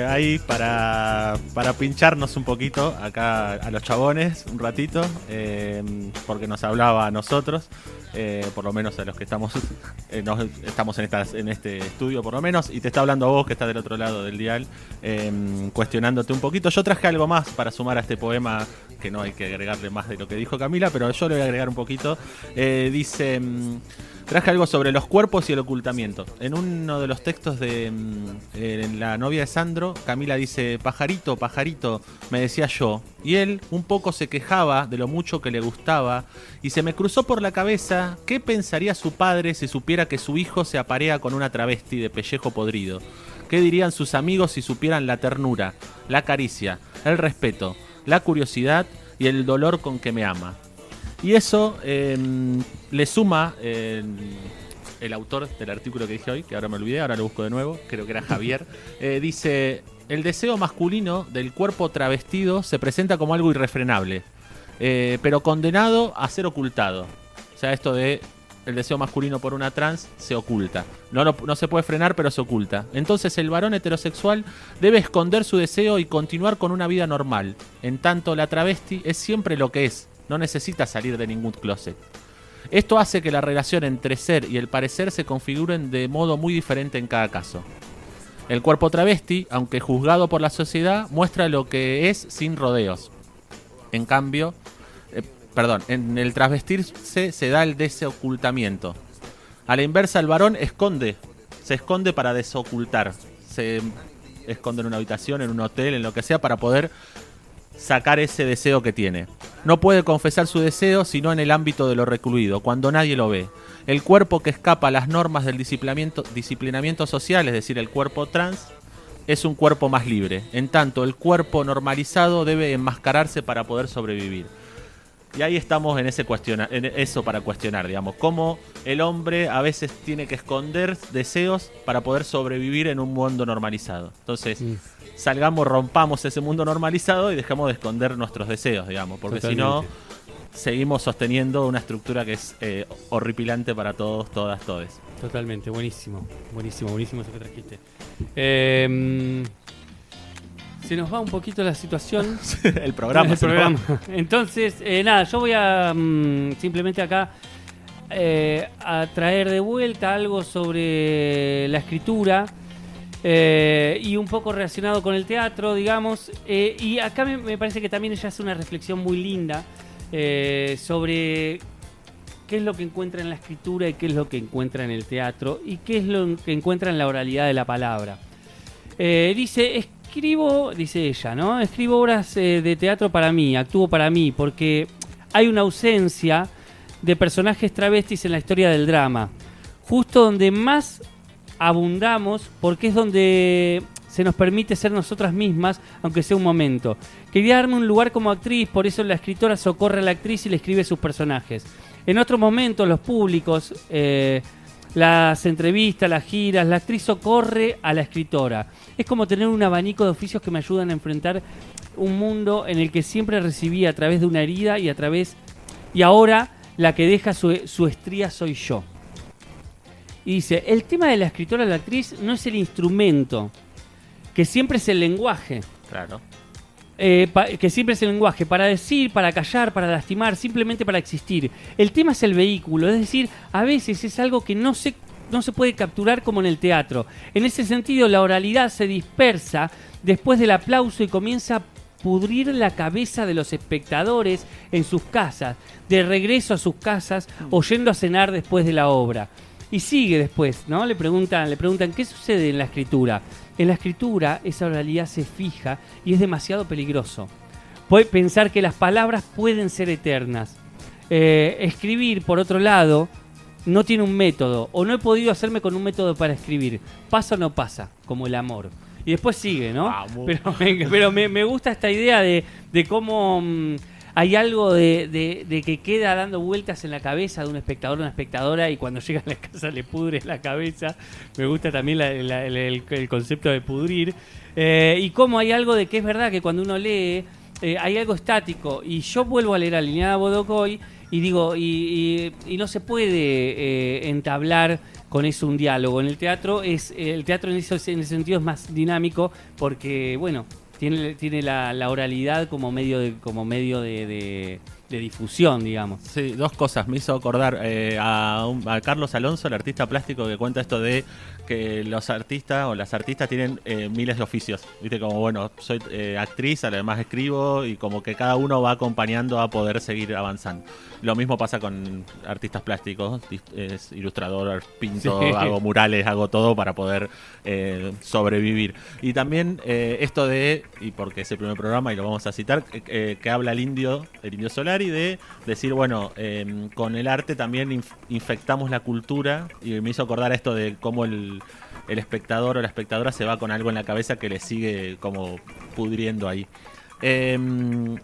Ahí para pincharnos un poquito acá a los chabones un ratito, porque nos hablaba a nosotros, por lo menos a los que estamos en este estudio por lo menos, y te está hablando a vos que estás del otro lado del dial, cuestionándote un poquito. Yo traje algo más para sumar a este poema, que no hay que agregarle más de lo que dijo Camila, pero yo le voy a agregar un poquito. Dice... Traje algo sobre los cuerpos y el ocultamiento. En uno de los textos de en La novia de Sandro, Camila dice: pajarito, pajarito, me decía yo. Y él un poco se quejaba de lo mucho que le gustaba. Y se me cruzó por la cabeza qué pensaría su padre si supiera que su hijo se aparea con una travesti de pellejo podrido. ¿Qué dirían sus amigos si supieran la ternura, la caricia, el respeto, la curiosidad y el dolor con que me ama? Y eso le suma el autor del artículo que dije hoy, que ahora me olvidé, ahora lo busco de nuevo, creo que era Javier, dice: el deseo masculino del cuerpo travestido se presenta como algo irrefrenable, pero condenado a ser ocultado. O sea, esto de el deseo masculino por una trans se oculta. No se puede frenar, pero se oculta. Entonces el varón heterosexual debe esconder su deseo y continuar con una vida normal. En tanto, la travesti es siempre lo que es. No necesita salir de ningún closet. Esto hace que la relación entre ser y el parecer se configuren de modo muy diferente en cada caso. El cuerpo travesti, aunque juzgado por la sociedad, muestra lo que es sin rodeos. En cambio... en el travestirse se da el desocultamiento. A la inversa, el varón se esconde para desocultar. Se esconde en una habitación, en un hotel, en lo que sea, para poder sacar ese deseo que tiene. No puede confesar su deseo sino en el ámbito de lo recluido, cuando nadie lo ve. El cuerpo que escapa a las normas del disciplinamiento social, es decir, el cuerpo trans, es un cuerpo más libre. En tanto, el cuerpo normalizado debe enmascararse para poder sobrevivir. Y ahí estamos en eso para cuestionar, digamos, cómo el hombre a veces tiene que esconder deseos para poder sobrevivir en un mundo normalizado. Entonces, rompamos ese mundo normalizado y dejemos de esconder nuestros deseos, digamos, porque si no, seguimos sosteniendo una estructura que es horripilante para todos, todas, todes. Totalmente, buenísimo eso que trajiste. Se nos va un poquito la situación. El programa. Entonces, nada, yo voy a simplemente acá a traer de vuelta algo sobre la escritura y un poco relacionado con el teatro, digamos. Y acá me parece que también ella hace una reflexión muy linda sobre qué es lo que encuentra en la escritura y qué es lo que encuentra en el teatro y qué es lo que encuentra en la oralidad de la palabra. Dice ella, ¿no? Escribo obras de teatro para mí, actúo para mí, porque hay una ausencia de personajes travestis en la historia del drama. Justo donde más abundamos, porque es donde se nos permite ser nosotras mismas, aunque sea un momento. Quería darme un lugar como actriz, por eso la escritora socorre a la actriz y le escribe sus personajes. En otros momentos, los públicos, las entrevistas, las giras, la actriz socorre a la escritora. Es como tener un abanico de oficios que me ayudan a enfrentar un mundo en el que siempre recibí a través de una herida y ahora la que deja su estría soy yo. Y dice, el tema de la escritora o la actriz no es el instrumento, que siempre es el lenguaje. Claro. Que siempre es el lenguaje, para decir, para callar, para lastimar, simplemente para existir. El tema es el vehículo, es decir, a veces es algo que no se puede capturar como en el teatro. En ese sentido, la oralidad se dispersa después del aplauso y comienza a pudrir la cabeza de los espectadores en sus casas, de regreso a sus casas o yendo a cenar después de la obra. Y sigue después, ¿no? Le preguntan, ¿qué sucede en la escritura? En la escritura esa oralidad se fija y es demasiado peligroso. Puede pensar que las palabras pueden ser eternas. Escribir, por otro lado, no tiene un método, o no he podido hacerme con un método para escribir. Pasa o no pasa, como el amor. Y después sigue, ¿no? Pero me gusta esta idea de cómo hay algo de que queda dando vueltas en la cabeza de un espectador o una espectadora y cuando llega a la casa le pudre la cabeza. Me gusta también el concepto de pudrir. Y cómo hay algo de que es verdad que cuando uno lee hay algo estático. Y yo vuelvo a leer Alineada Bodocoy y digo, y no se puede entablar con eso un diálogo. En el teatro en ese sentido es más dinámico porque, bueno, tiene la oralidad como medio de difusión, digamos. Sí, dos cosas. Me hizo acordar a Carlos Alonso, el artista plástico, que cuenta esto de que los artistas o las artistas tienen miles de oficios. Viste, como bueno, soy actriz, además escribo, y como que cada uno va acompañando a poder seguir avanzando. Lo mismo pasa con artistas plásticos, ilustrador, pinto, sí. Hago murales, hago todo para poder sobrevivir. Y también esto de, y porque es el primer programa y lo vamos a citar, que habla el Indio Solari, de decir, bueno, con el arte también infectamos la cultura, y me hizo acordar esto de cómo el espectador o la espectadora se va con algo en la cabeza que le sigue como pudriendo ahí.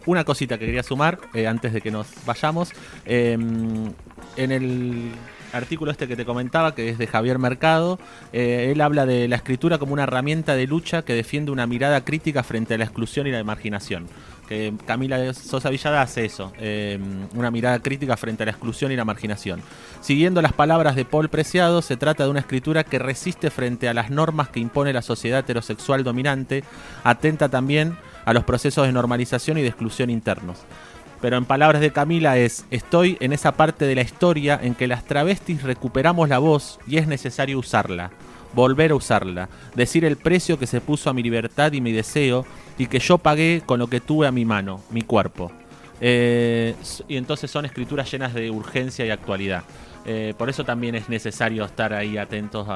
Una cosita que quería sumar antes de que nos vayamos. En el artículo este que te comentaba, que es de Javier Mercado, él habla de la escritura como una herramienta de lucha que defiende una mirada crítica frente a la exclusión y la marginación. que Camila Sosa Villada hace eso, una mirada crítica frente a la exclusión y la marginación. Siguiendo las palabras de Paul Preciado, se trata de una escritura que resiste frente a las normas que impone la sociedad heterosexual dominante, atenta también a los procesos de normalización y de exclusión internos. Pero en palabras de Camila estoy en esa parte de la historia en que las travestis recuperamos la voz y es necesario usarla, volver a usarla, decir el precio que se puso a mi libertad y mi deseo y que yo pagué con lo que tuve a mi mano, mi cuerpo. Y entonces son escrituras llenas de urgencia y actualidad. Por eso también es necesario estar ahí atentos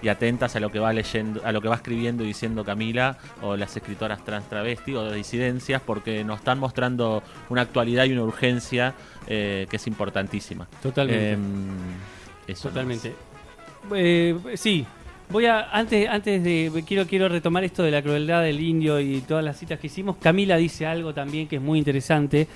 y atentas a lo que va leyendo, a lo que va escribiendo y diciendo Camila o las escritoras trans travesti o de disidencias, porque nos están mostrando una actualidad y una urgencia que es importantísima. Totalmente. Eso totalmente. Sí. Voy a antes de quiero retomar esto de la crueldad del indio y todas las citas que hicimos. Camila dice algo también que es muy interesante.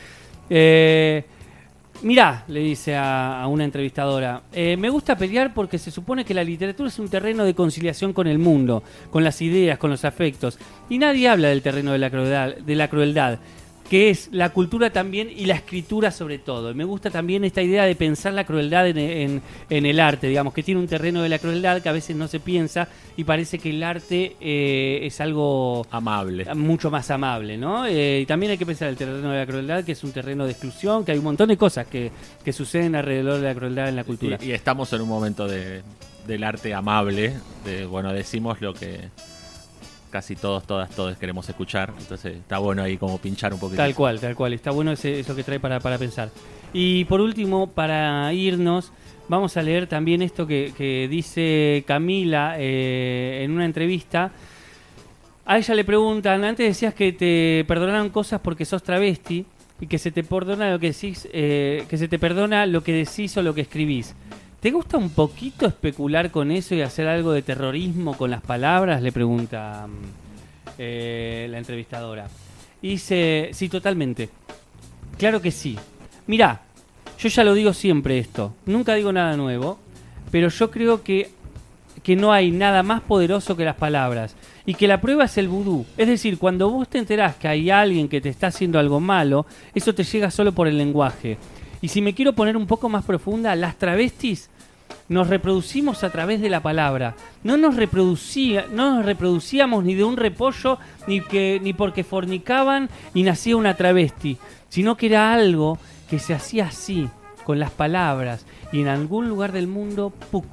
Mirá, le dice a una entrevistadora, me gusta pelear porque se supone que la literatura es un terreno de conciliación con el mundo, con las ideas, con los afectos, y nadie habla del terreno de la crueldad, que es la cultura también y la escritura sobre todo. Y me gusta también esta idea de pensar la crueldad en el arte, digamos, que tiene un terreno de la crueldad que a veces no se piensa y parece que el arte es algo amable, mucho más amable, ¿no? Y también hay que pensar el terreno de la crueldad, que es un terreno de exclusión, que hay un montón de cosas que suceden alrededor de la crueldad en la cultura. Y estamos en un momento del arte amable, decimos lo que casi todos queremos escuchar, entonces está bueno ahí como pinchar un poquito. Tal cual, está bueno eso que trae para pensar. Y por último, para irnos, vamos a leer también esto que dice Camila en una entrevista. A ella le preguntan, antes decías que te perdonaron cosas porque sos travesti y que se te perdona lo que decís, que se te perdona lo que decís o lo que escribís. ¿Te gusta un poquito especular con eso y hacer algo de terrorismo con las palabras? Le pregunta la entrevistadora. Y dice, sí, totalmente. Claro que sí. Mirá, yo ya lo digo siempre esto. Nunca digo nada nuevo, pero yo creo que no hay nada más poderoso que las palabras. Y que la prueba es el vudú. Es decir, cuando vos te enterás que hay alguien que te está haciendo algo malo, eso te llega solo por el lenguaje. Y si me quiero poner un poco más profunda, las travestis nos reproducimos a través de la palabra. No nos reproducíamos ni de un repollo, ni porque fornicaban y nacía una travesti, sino que era algo que se hacía así, con las palabras, y en algún lugar del mundo, ¡puc!,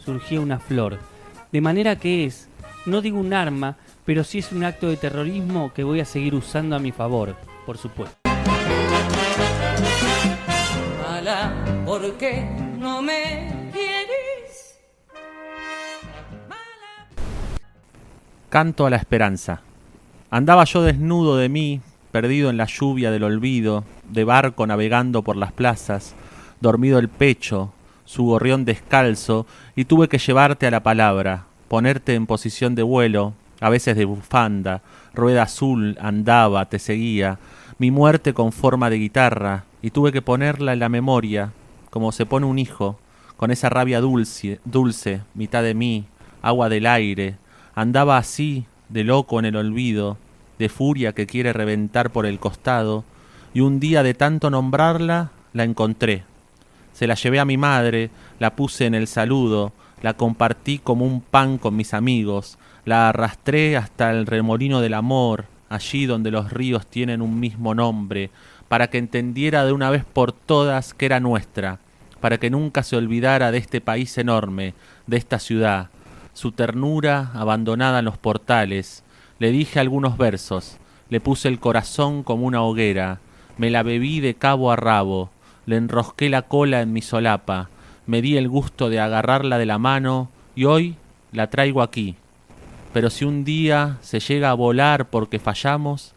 surgía una flor. De manera que no digo un arma, pero sí es un acto de terrorismo que voy a seguir usando a mi favor, por supuesto. ¿Por qué no me quieres? Canto a la esperanza. Andaba yo desnudo de mí, perdido en la lluvia del olvido, de barco navegando por las plazas, dormido el pecho, su gorrión descalzo, y tuve que llevarte a la palabra, ponerte en posición de vuelo, a veces de bufanda, rueda azul, andaba, te seguía, mi muerte con forma de guitarra, y tuve que ponerla en la memoria, como se pone un hijo, con esa rabia dulce, mitad de mí, agua del aire, andaba así, de loco en el olvido, de furia que quiere reventar por el costado, y un día de tanto nombrarla, la encontré. Se la llevé a mi madre, la puse en el saludo, la compartí como un pan con mis amigos, la arrastré hasta el remolino del amor, allí donde los ríos tienen un mismo nombre, para que entendiera de una vez por todas que era nuestra, para que nunca se olvidara de este país enorme, de esta ciudad, su ternura abandonada en los portales. Le dije algunos versos, le puse el corazón como una hoguera, me la bebí de cabo a rabo, le enrosqué la cola en mi solapa, me di el gusto de agarrarla de la mano y hoy la traigo aquí. Pero si un día se llega a volar porque fallamos,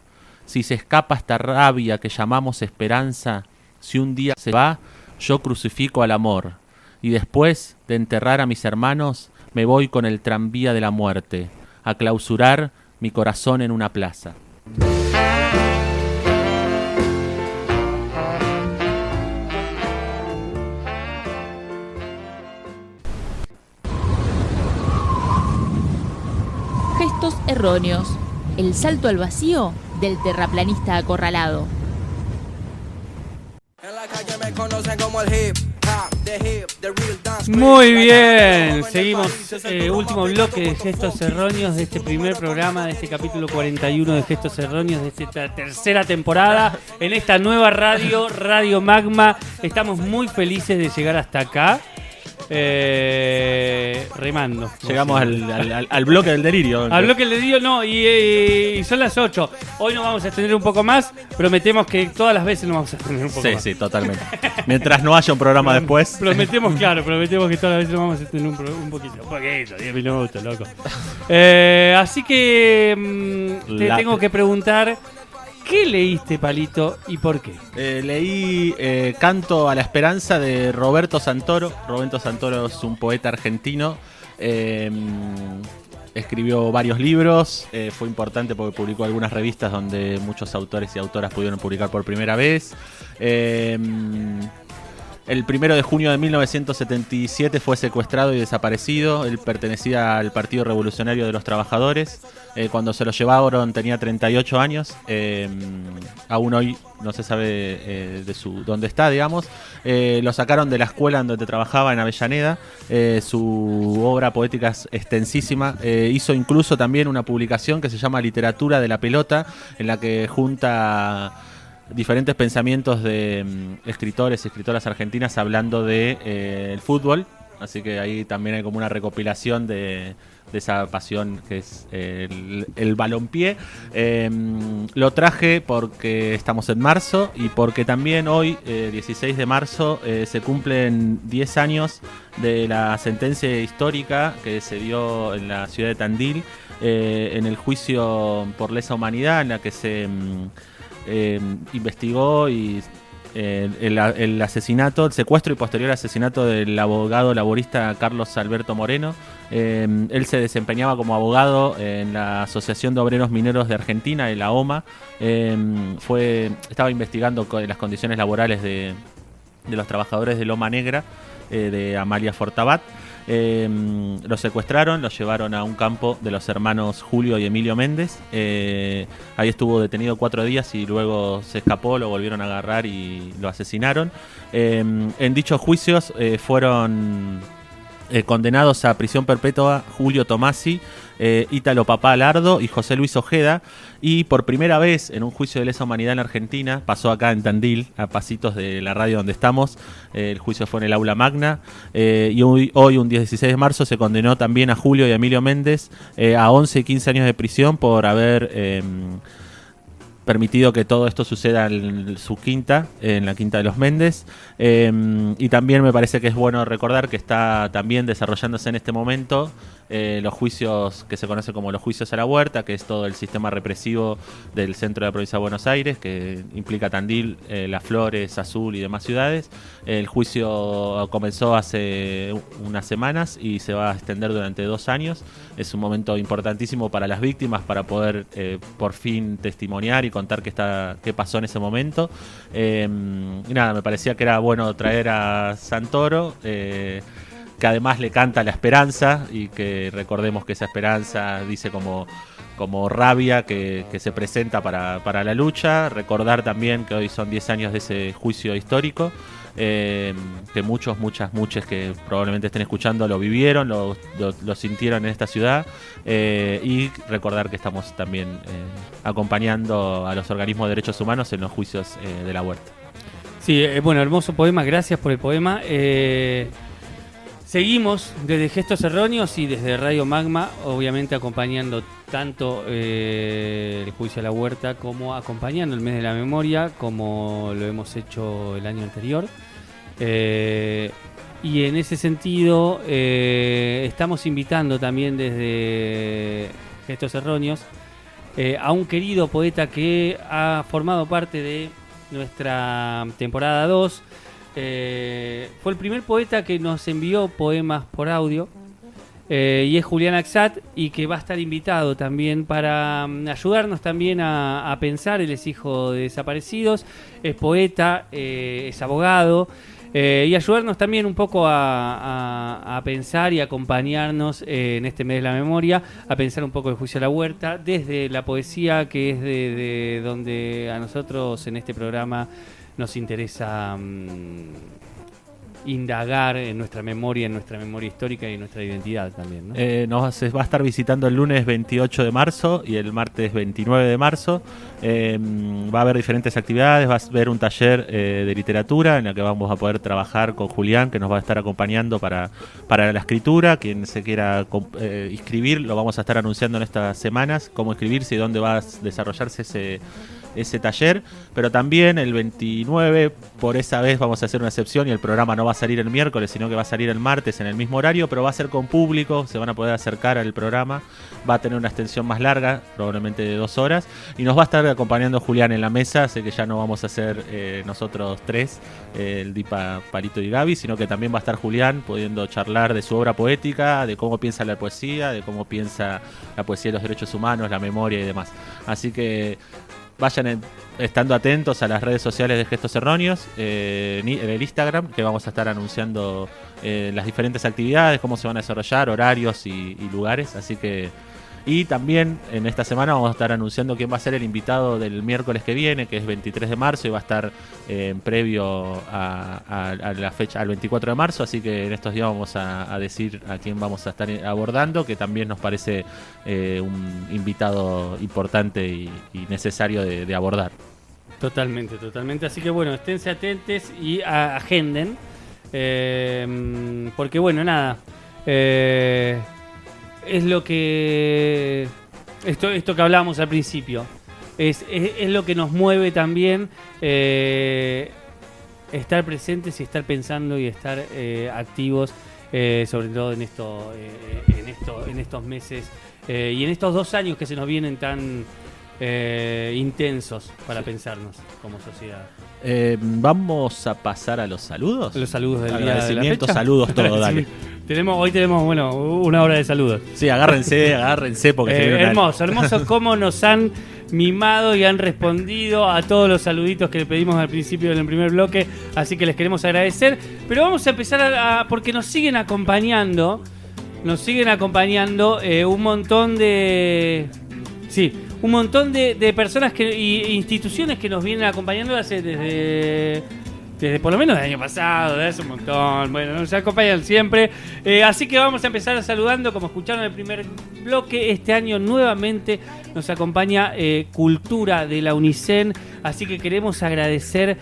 si se escapa esta rabia que llamamos esperanza, si un día se va, yo crucifico al amor, y después de enterrar a mis hermanos, me voy con el tranvía de la muerte, a clausurar mi corazón en una plaza. Gestos erróneos. El salto al vacío del terraplanista acorralado. Muy bien, seguimos, último bloque de Gestos Erróneos de este primer programa, de este capítulo 41 de Gestos Erróneos, de esta tercera temporada, en esta nueva radio, Radio Magma. Estamos muy felices de llegar hasta acá, remando. Llegamos al bloque del delirio. Al bloque del delirio, no, y son las 8. Hoy nos vamos a extender un poco más, prometemos que todas las veces nos vamos a extender un poco más. Sí, totalmente. Mientras no haya un programa después. Prometemos que todas las veces nos vamos a extender un poquito, 10 minutos, loco. Así que tengo que preguntar, ¿qué leíste, Palito, y por qué? Leí Canto a la Esperanza de Roberto Santoro. Roberto Santoro es un poeta argentino. Escribió varios libros. Fue importante porque publicó algunas revistas donde muchos autores y autoras pudieron publicar por primera vez. El 1 de junio de 1977 fue secuestrado y desaparecido. Él pertenecía al Partido Revolucionario de los Trabajadores. Cuando se lo llevaron tenía 38 años. Aún hoy no se sabe dónde está, digamos. Lo sacaron de la escuela en donde trabajaba en Avellaneda. Su obra poética es extensísima. Hizo incluso también una publicación que se llama Literatura de la Pelota, en la que junta diferentes pensamientos de escritores y escritoras argentinas hablando de el fútbol. Así que ahí también hay como una recopilación de esa pasión que es el balompié. Lo traje porque estamos en marzo y porque también hoy, 16 de marzo, se cumplen 10 años de la sentencia histórica que se dio en la ciudad de Tandil, en el juicio por lesa humanidad, en la que se investigó y el asesinato, el secuestro y posterior asesinato del abogado laborista Carlos Alberto Moreno. Él se desempeñaba como abogado en la Asociación de Obreros Mineros de Argentina, de la OMA. Estaba investigando las condiciones laborales de los trabajadores de Loma Negra, de Amalia Fortabat. Lo secuestraron, lo llevaron a un campo de los hermanos Julio y Emilio Méndez. Ahí estuvo detenido 4 días y luego se escapó, lo volvieron a agarrar y lo asesinaron. En dichos juicios fueron condenados a prisión perpetua Julio Tomasi, Ítalo Papá Alardo y José Luis Ojeda. Y por primera vez en un juicio de lesa humanidad en Argentina, pasó acá en Tandil, a pasitos de la radio donde estamos. El juicio fue en el Aula Magna. Y hoy, un 16 de marzo, se condenó también a Julio y a Emilio Méndez a 11 y 15 años de prisión por haber permitido que todo esto suceda en su quinta, en la quinta de los Méndez. Y también me parece que es bueno recordar que está también desarrollándose en este momento los juicios que se conocen como los juicios a la huerta, que es todo el sistema represivo del centro de la provincia de Buenos Aires, que implica Tandil, Las Flores, Azul y demás ciudades. El juicio comenzó hace unas semanas y se va a extender durante 2 años. Es un momento importantísimo para las víctimas, para poder por fin testimoniar y contar qué pasó en ese momento. Y nada, me parecía que era bueno traer a Santoro, que además le canta la esperanza, y que recordemos que esa esperanza dice como rabia que se presenta para la lucha. Recordar también que hoy son 10 años de ese juicio histórico, que muchos que probablemente estén escuchando lo vivieron, lo sintieron en esta ciudad, y recordar que estamos también acompañando a los organismos de derechos humanos en los juicios de la huerta. Sí, bueno, hermoso poema, gracias por el poema. Seguimos desde Gestos Erróneos y desde Radio Magma, obviamente acompañando tanto el juicio a la huerta como acompañando el mes de la memoria, como lo hemos hecho el año anterior. Y en ese sentido estamos invitando también desde Gestos Erróneos a un querido poeta que ha formado parte de nuestra temporada 2. Fue el primer poeta que nos envió poemas por audio, y es Julián Axat, y que va a estar invitado también para ayudarnos también a pensar. Él es hijo de desaparecidos, es poeta, es abogado, y ayudarnos también un poco a pensar y acompañarnos en este mes de la memoria, a pensar un poco el juicio a la huerta, desde la poesía, que es de donde a nosotros en este programa nos interesa indagar en nuestra memoria histórica y en nuestra identidad también, ¿no? Nos va a estar visitando el lunes 28 de marzo y el martes 29 de marzo. Va a haber diferentes actividades, va a haber un taller de literatura en el que vamos a poder trabajar con Julián, que nos va a estar acompañando para la escritura. Quien se quiera inscribir, lo vamos a estar anunciando en estas semanas, cómo inscribirse y dónde va a desarrollarse ese taller. Pero también el 29, por esa vez vamos a hacer una excepción y el programa no va a salir el miércoles, sino que va a salir el martes en el mismo horario, pero va a ser con público, se van a poder acercar al programa, va a tener una extensión más larga, probablemente de 2 horas, y nos va a estar acompañando Julián en la mesa. Sé que ya no vamos a ser nosotros tres, el Dipa, Palito y Gaby, sino que también va a estar Julián pudiendo charlar de su obra poética, de cómo piensa la poesía, de cómo piensa la poesía de los derechos humanos, la memoria y demás. Así que vayan estando atentos a las redes sociales de Gestos Erróneos, en el Instagram, que vamos a estar anunciando las diferentes actividades, cómo se van a desarrollar, horarios y lugares. Así que, y también en esta semana vamos a estar anunciando quién va a ser el invitado del miércoles que viene, que es 23 de marzo, y va a estar previo a la fecha, al 24 de marzo. Así que en estos días vamos a decir a quién vamos a estar abordando, que también nos parece un invitado importante y necesario de abordar. Totalmente. Así que bueno, esténse atentes y agenden, porque bueno, nada, es lo que esto que hablábamos al principio, es lo que nos mueve también, estar presentes y estar pensando y estar activos, sobre todo en estos meses y en estos 2 años que se nos vienen tan intensos para pensarnos como sociedad. Vamos a pasar a los saludos. Los saludos del día de la fecha. Saludos, todo, dale. Hoy tenemos, bueno, 1 hora de saludos. Sí, agárrense porque se viene hermoso cómo nos han mimado y han respondido a todos los saluditos que le pedimos al principio del primer bloque, así que les queremos agradecer. Pero vamos a empezar porque nos siguen acompañando un montón de... Sí, un montón de personas e instituciones que nos vienen acompañando desde por lo menos el año pasado, desde hace un montón. Bueno, nos acompañan siempre. Así que vamos a empezar saludando, como escucharon en el primer bloque. Este año nuevamente nos acompaña Cultura de la UNICEN. Así que queremos agradecer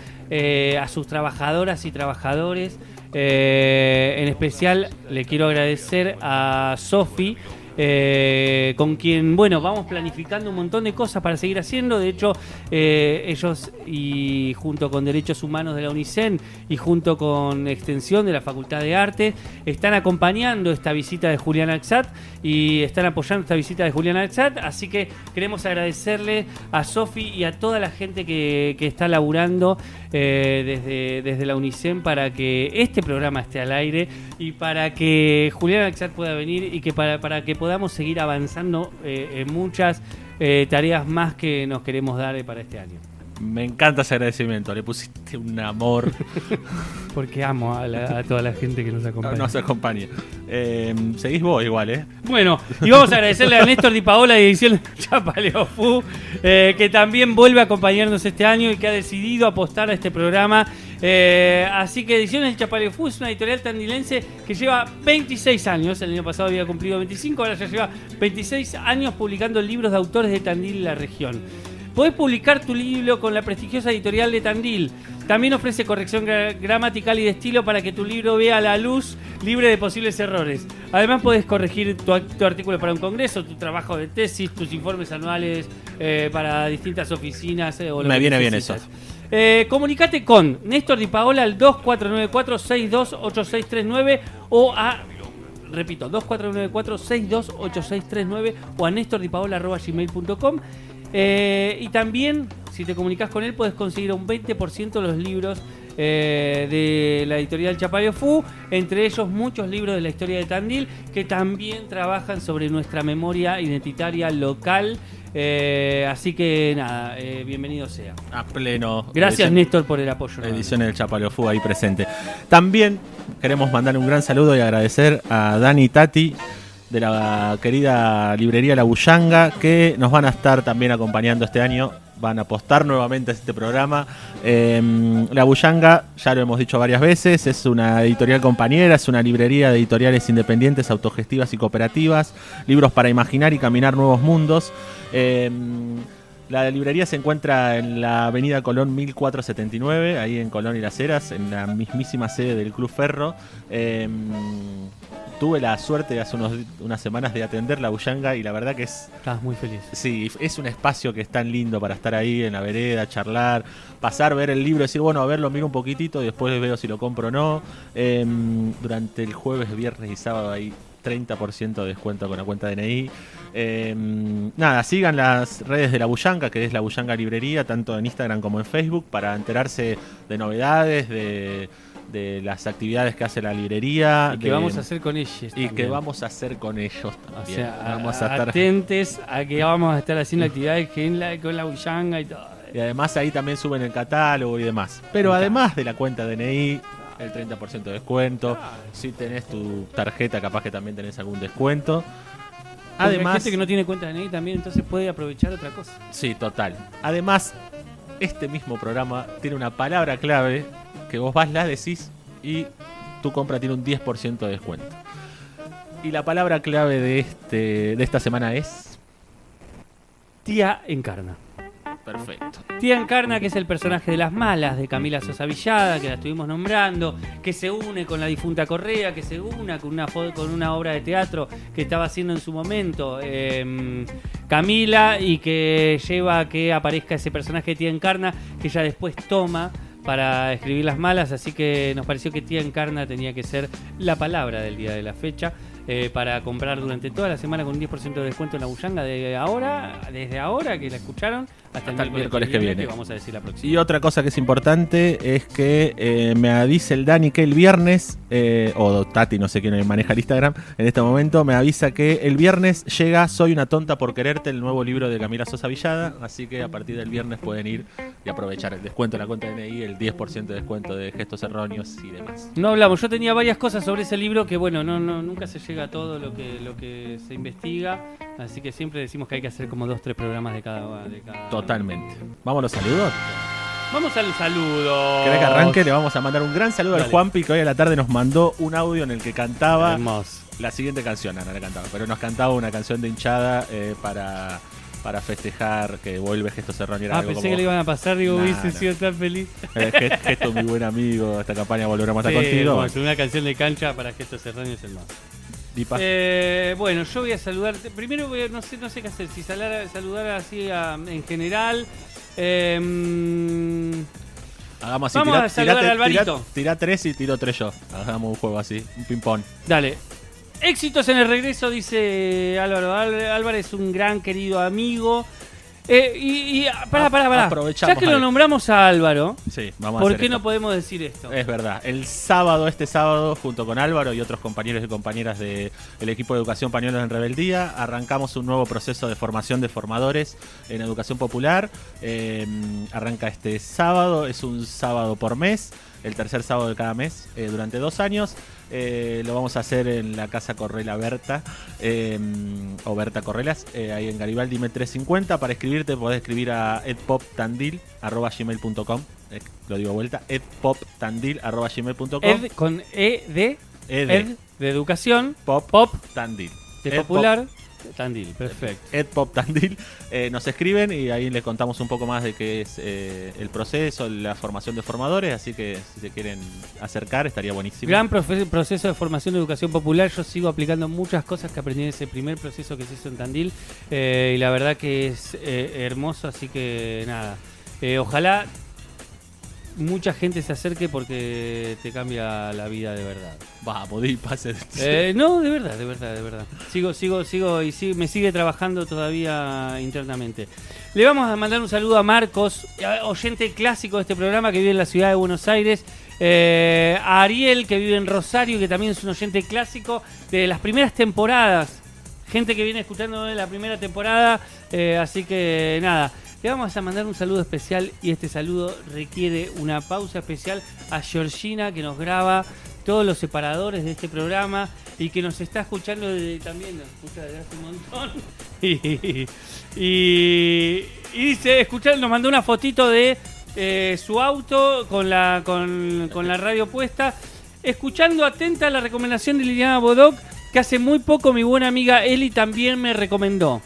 a sus trabajadoras y trabajadores. En especial le quiero agradecer a Sofi, con quien, bueno, vamos planificando un montón de cosas para seguir haciendo. De hecho, ellos, y junto con Derechos Humanos de la UNICEN y junto con Extensión de la Facultad de Arte, están acompañando esta visita de Julián Alzat y están apoyando esta visita de Julián Alzat. Así que queremos agradecerle a Sofi y a toda la gente que está laburando desde la UNICEN para que este programa esté al aire y para que Julián Alzat pueda venir y que para que podamos seguir avanzando en muchas tareas más que nos queremos dar para este año. Me encanta ese agradecimiento, le pusiste un amor. Porque amo a toda la gente que nos acompaña. Nos acompaña. Seguís vos igual, Bueno, y vamos a agradecerle a Néstor Di Paola de Edición Chapaleo Fu, que también vuelve a acompañarnos este año y que ha decidido apostar a este programa. Así que Ediciones del Chapaleo Fu es una editorial tandilense que lleva 26 años. El año pasado había cumplido 25, ahora ya lleva 26 años publicando libros de autores de Tandil y la región. Podés publicar tu libro con la prestigiosa editorial de Tandil. También ofrece corrección gramatical y de estilo para que tu libro vea la luz libre de posibles errores. Además podés corregir tu artículo para un congreso, tu trabajo de tesis, tus informes anuales para distintas oficinas. Me viene bien eso. Comunicate con Néstor Di Paola al 2494-628639 o a... Repito, 2494-628639 o a nestordipaola@gmail.com. Y también, si te comunicas con él, puedes conseguir un 20% de los libros de la editorial Chapaleo Fu, entre ellos muchos libros de la historia de Tandil que también trabajan sobre nuestra memoria identitaria local Así que nada, bienvenido sea. A pleno. Gracias, Néstor, por el apoyo. Ediciones del Chapalofú ahí presente. También queremos mandar un gran saludo y agradecer a Dani y Tati de la querida librería La Bullanga, que nos van a estar también acompañando este año. Van a apostar nuevamente a este programa. La Bullanga, ya lo hemos dicho varias veces, es una editorial compañera, es una librería de editoriales independientes, autogestivas y cooperativas, libros para imaginar y caminar nuevos mundos. La librería se encuentra en la avenida Colón 1479, ahí en Colón y Las Heras, en la mismísima sede del Club Ferro. Tuve la suerte hace unas semanas de atender La Bullanga y la verdad que es... Estabas muy feliz. Sí, es un espacio que es tan lindo para estar ahí en la vereda, charlar, pasar, ver el libro, decir, bueno, a ver, lo miro un poquitito y después veo si lo compro o no. Durante el jueves, viernes y sábado hay 30% de descuento con la cuenta DNI. Nada, sigan las redes de La Bullanga, que es La Bullanga Librería, tanto en Instagram como en Facebook, para enterarse de novedades, de las actividades que hace la librería. Y que vamos a hacer con ellos. Y que vamos a hacer con ellos también. O sea, vamos a estar atentes a que vamos a estar haciendo actividades con La Bullanga y todo. Y además ahí también suben el catálogo y demás. Pero además de la cuenta DNI, el 30% de descuento. Si tenés tu tarjeta, capaz que también tenés algún descuento. Además, hay gente que no tiene cuenta DNI también, entonces puede aprovechar otra cosa. Sí, total. Además, este mismo programa tiene una palabra clave que vos la decís y tu compra tiene un 10% de descuento. Y la palabra clave de esta semana es... Tía Encarna. Perfecto. Tía Encarna, que es el personaje de Las Malas de Camila Sosa Villada, que la estuvimos nombrando, que se une con la difunta Correa, que se une con una obra de teatro que estaba haciendo en su momento Camila, y que lleva a que aparezca ese personaje de Tía Encarna, que ella después toma para escribir Las Malas, así que nos pareció que Tía Encarna tenía que ser la palabra del día de la fecha, para comprar durante toda la semana con un 10% de descuento en La Bullanga desde ahora que la escucharon hasta el miércoles que viene. Vamos a decir la próxima. Y otra cosa que es importante es que me dice el Dani que el viernes, o Tati, no sé quién maneja el Instagram en este momento, me avisa que el viernes llega Soy una tonta por quererte, el nuevo libro de Camila Sosa Villada, así que a partir del viernes pueden ir y aprovechar el descuento en la cuenta de DNI, el 10% de descuento de Gestos Erróneos y demás. No hablamos, yo tenía varias cosas sobre ese libro que bueno, nunca se llega a todo lo que se investiga, así que siempre decimos que hay que hacer como 2-3 programas de cada. Totalmente. ¿Vamos a los saludos? Vamos al saludo. ¿Querés que arranque? Le vamos a mandar un gran saludo al Juanpi, que hoy a la tarde nos mandó un audio en el que cantaba la siguiente canción. No la cantaba, pero nos cantaba una canción de hinchada para festejar que vuelve Gestos Erróneos. Pensé que le iban a pasar, hubiese sido tan feliz. Gesto, mi buen amigo, esta campaña volveremos a estar contigo. Bueno, una canción de cancha para Gestos Erróneos el más. Bueno, yo voy a saludar. Primero no sé qué hacer. Si saludar así en general. Hagamos así. Vamos a saludar a Alvarito. Tirá 3 y tiro 3 yo. Hagamos un juego así, un ping-pong. Dale. Éxitos en el regreso, dice Álvaro. Álvaro es un gran querido amigo. Pará. Ya que lo nombramos a Álvaro, sí, vamos ¿por qué no podemos decir esto? Es verdad. Este sábado, junto con Álvaro y otros compañeros y compañeras del equipo de Educación Pañuelos en Rebeldía, arrancamos un nuevo proceso de formación de formadores en educación popular. Arranca este sábado, es un sábado por mes, el tercer sábado de cada mes, durante 2 años. Lo vamos a hacer en la Casa Correla Berta, o Berta Correlas, ahí en Garibaldi 350. Para escribirte podés escribir a edpoptandil@gmail.com. Lo digo de vuelta, edpoptandil@gmail.com. Ed con ed de educación, pop Tandil. De popular. Tandil, perfecto. Edpop Tandil. Nos escriben y ahí les contamos un poco más de qué es el proceso, la formación de formadores, así que si se quieren acercar estaría buenísimo. Gran proceso de formación de educación popular. Yo sigo aplicando muchas cosas que aprendí en ese primer proceso que se hizo en Tandil, y la verdad que es hermoso, así que nada, ojalá mucha gente se acerque porque te cambia la vida de verdad. Vamos, pase. No, de verdad. Sigo y me sigue trabajando todavía internamente. Le vamos a mandar un saludo a Marcos, oyente clásico de este programa, que vive en la ciudad de Buenos Aires. A Ariel, que vive en Rosario, que también es un oyente clásico de las primeras temporadas. gente que viene escuchando de la primera temporada, así que nada. Le vamos a mandar un saludo especial y este saludo requiere una pausa especial a Georgina, que nos graba todos los separadores de este programa y que nos está escuchando también, nos escucha desde hace un montón. Y dice, nos mandó una fotito de su auto con la radio puesta, escuchando atenta la recomendación de Liliana Bodoc, que hace muy poco mi buena amiga Eli también me recomendó.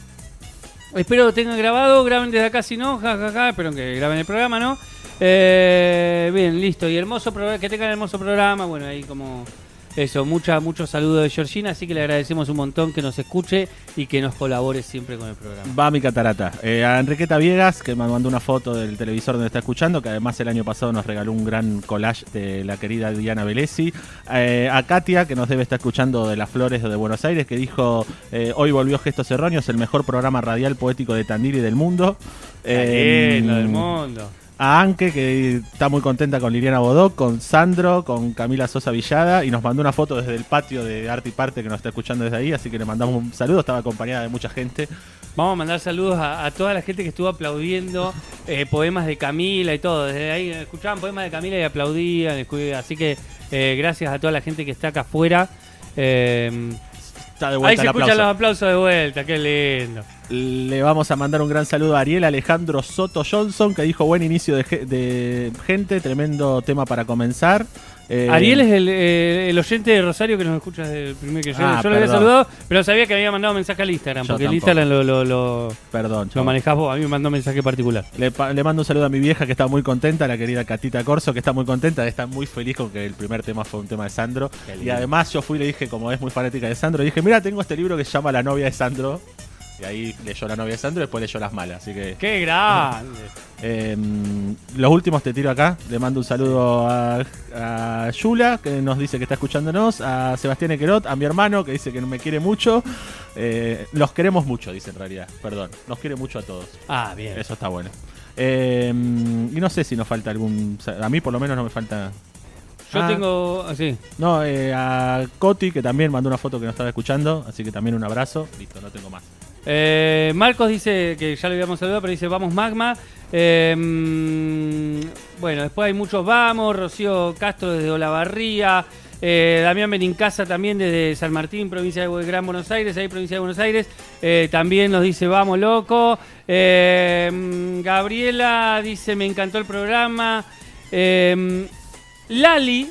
Espero lo tengan grabado, graben desde acá si no, jajaja, espero que graben el programa, ¿no? Bien, listo, y hermoso programa, que tengan hermoso programa, bueno, ahí como eso, muchos saludos de Georgina, así que le agradecemos un montón que nos escuche y que nos colabore siempre con el programa. Va mi catarata. A Enriqueta Viegas, que me mandó una foto del televisor donde está escuchando, que además el año pasado nos regaló un gran collage de la querida Diana Velesi. A Katia, que nos debe estar escuchando de Las Flores o de Buenos Aires, que dijo, hoy volvió Gestos Erróneos, el mejor programa radial poético de Tandil y del mundo. Del mundo. A Anke, que está muy contenta con Liliana Bodoc, con Sandro, con Camila Sosa Villada, y nos mandó una foto desde el patio de Arte y Parte, que nos está escuchando desde ahí, así que le mandamos un saludo, estaba acompañada de mucha gente. Vamos a mandar saludos a toda la gente que estuvo aplaudiendo poemas de Camila y todo, desde ahí escuchaban poemas de Camila y aplaudían, así que gracias a toda la gente que está acá afuera. Está de vuelta ahí se escuchan los aplausos de vuelta, qué lindo. Le vamos a mandar un gran saludo a Ariel Alejandro Soto Johnson, que dijo buen inicio de gente, tremendo tema para comenzar. Ariel es el oyente de Rosario que nos escucha desde el primer que yo lo había saludado, pero sabía que había mandado mensaje al Instagram, porque el Instagram lo manejás vos, a mí me mandó mensaje particular. Le mando un saludo a mi vieja, que está muy contenta, la querida Catita Corso, que está muy contenta, está muy feliz con que el primer tema fue un tema de Sandro. Y además yo fui y le dije, como es muy fanática de Sandro, dije, mira, tengo este libro que se llama La novia de Sandro. Y ahí leyó La novia de Sandro y después leyó Las malas, así que... ¡Qué grande! Los últimos te tiro acá. Le mando un saludo a Yula, que nos dice que está escuchándonos, a Sebastián Equerot, a mi hermano, que dice que me quiere mucho. Los queremos mucho, dice en realidad, perdón. Nos quiere mucho a todos. Ah, bien. Eso está bueno. Y no sé si nos falta algún... A mí por lo menos no me falta... Yo tengo... Sí. No, a Coti, que también mandó una foto que nos estaba escuchando, así que también un abrazo. Listo, no tengo más. Marcos dice que ya lo habíamos saludado, pero dice vamos Magma. Bueno, después hay muchos vamos. Rocío Castro desde Olavarría, Damián Benincasa también desde San Martín, provincia de Gran Buenos Aires, ahí provincia de Buenos Aires, también nos dice vamos loco. Gabriela dice me encantó el programa. Lali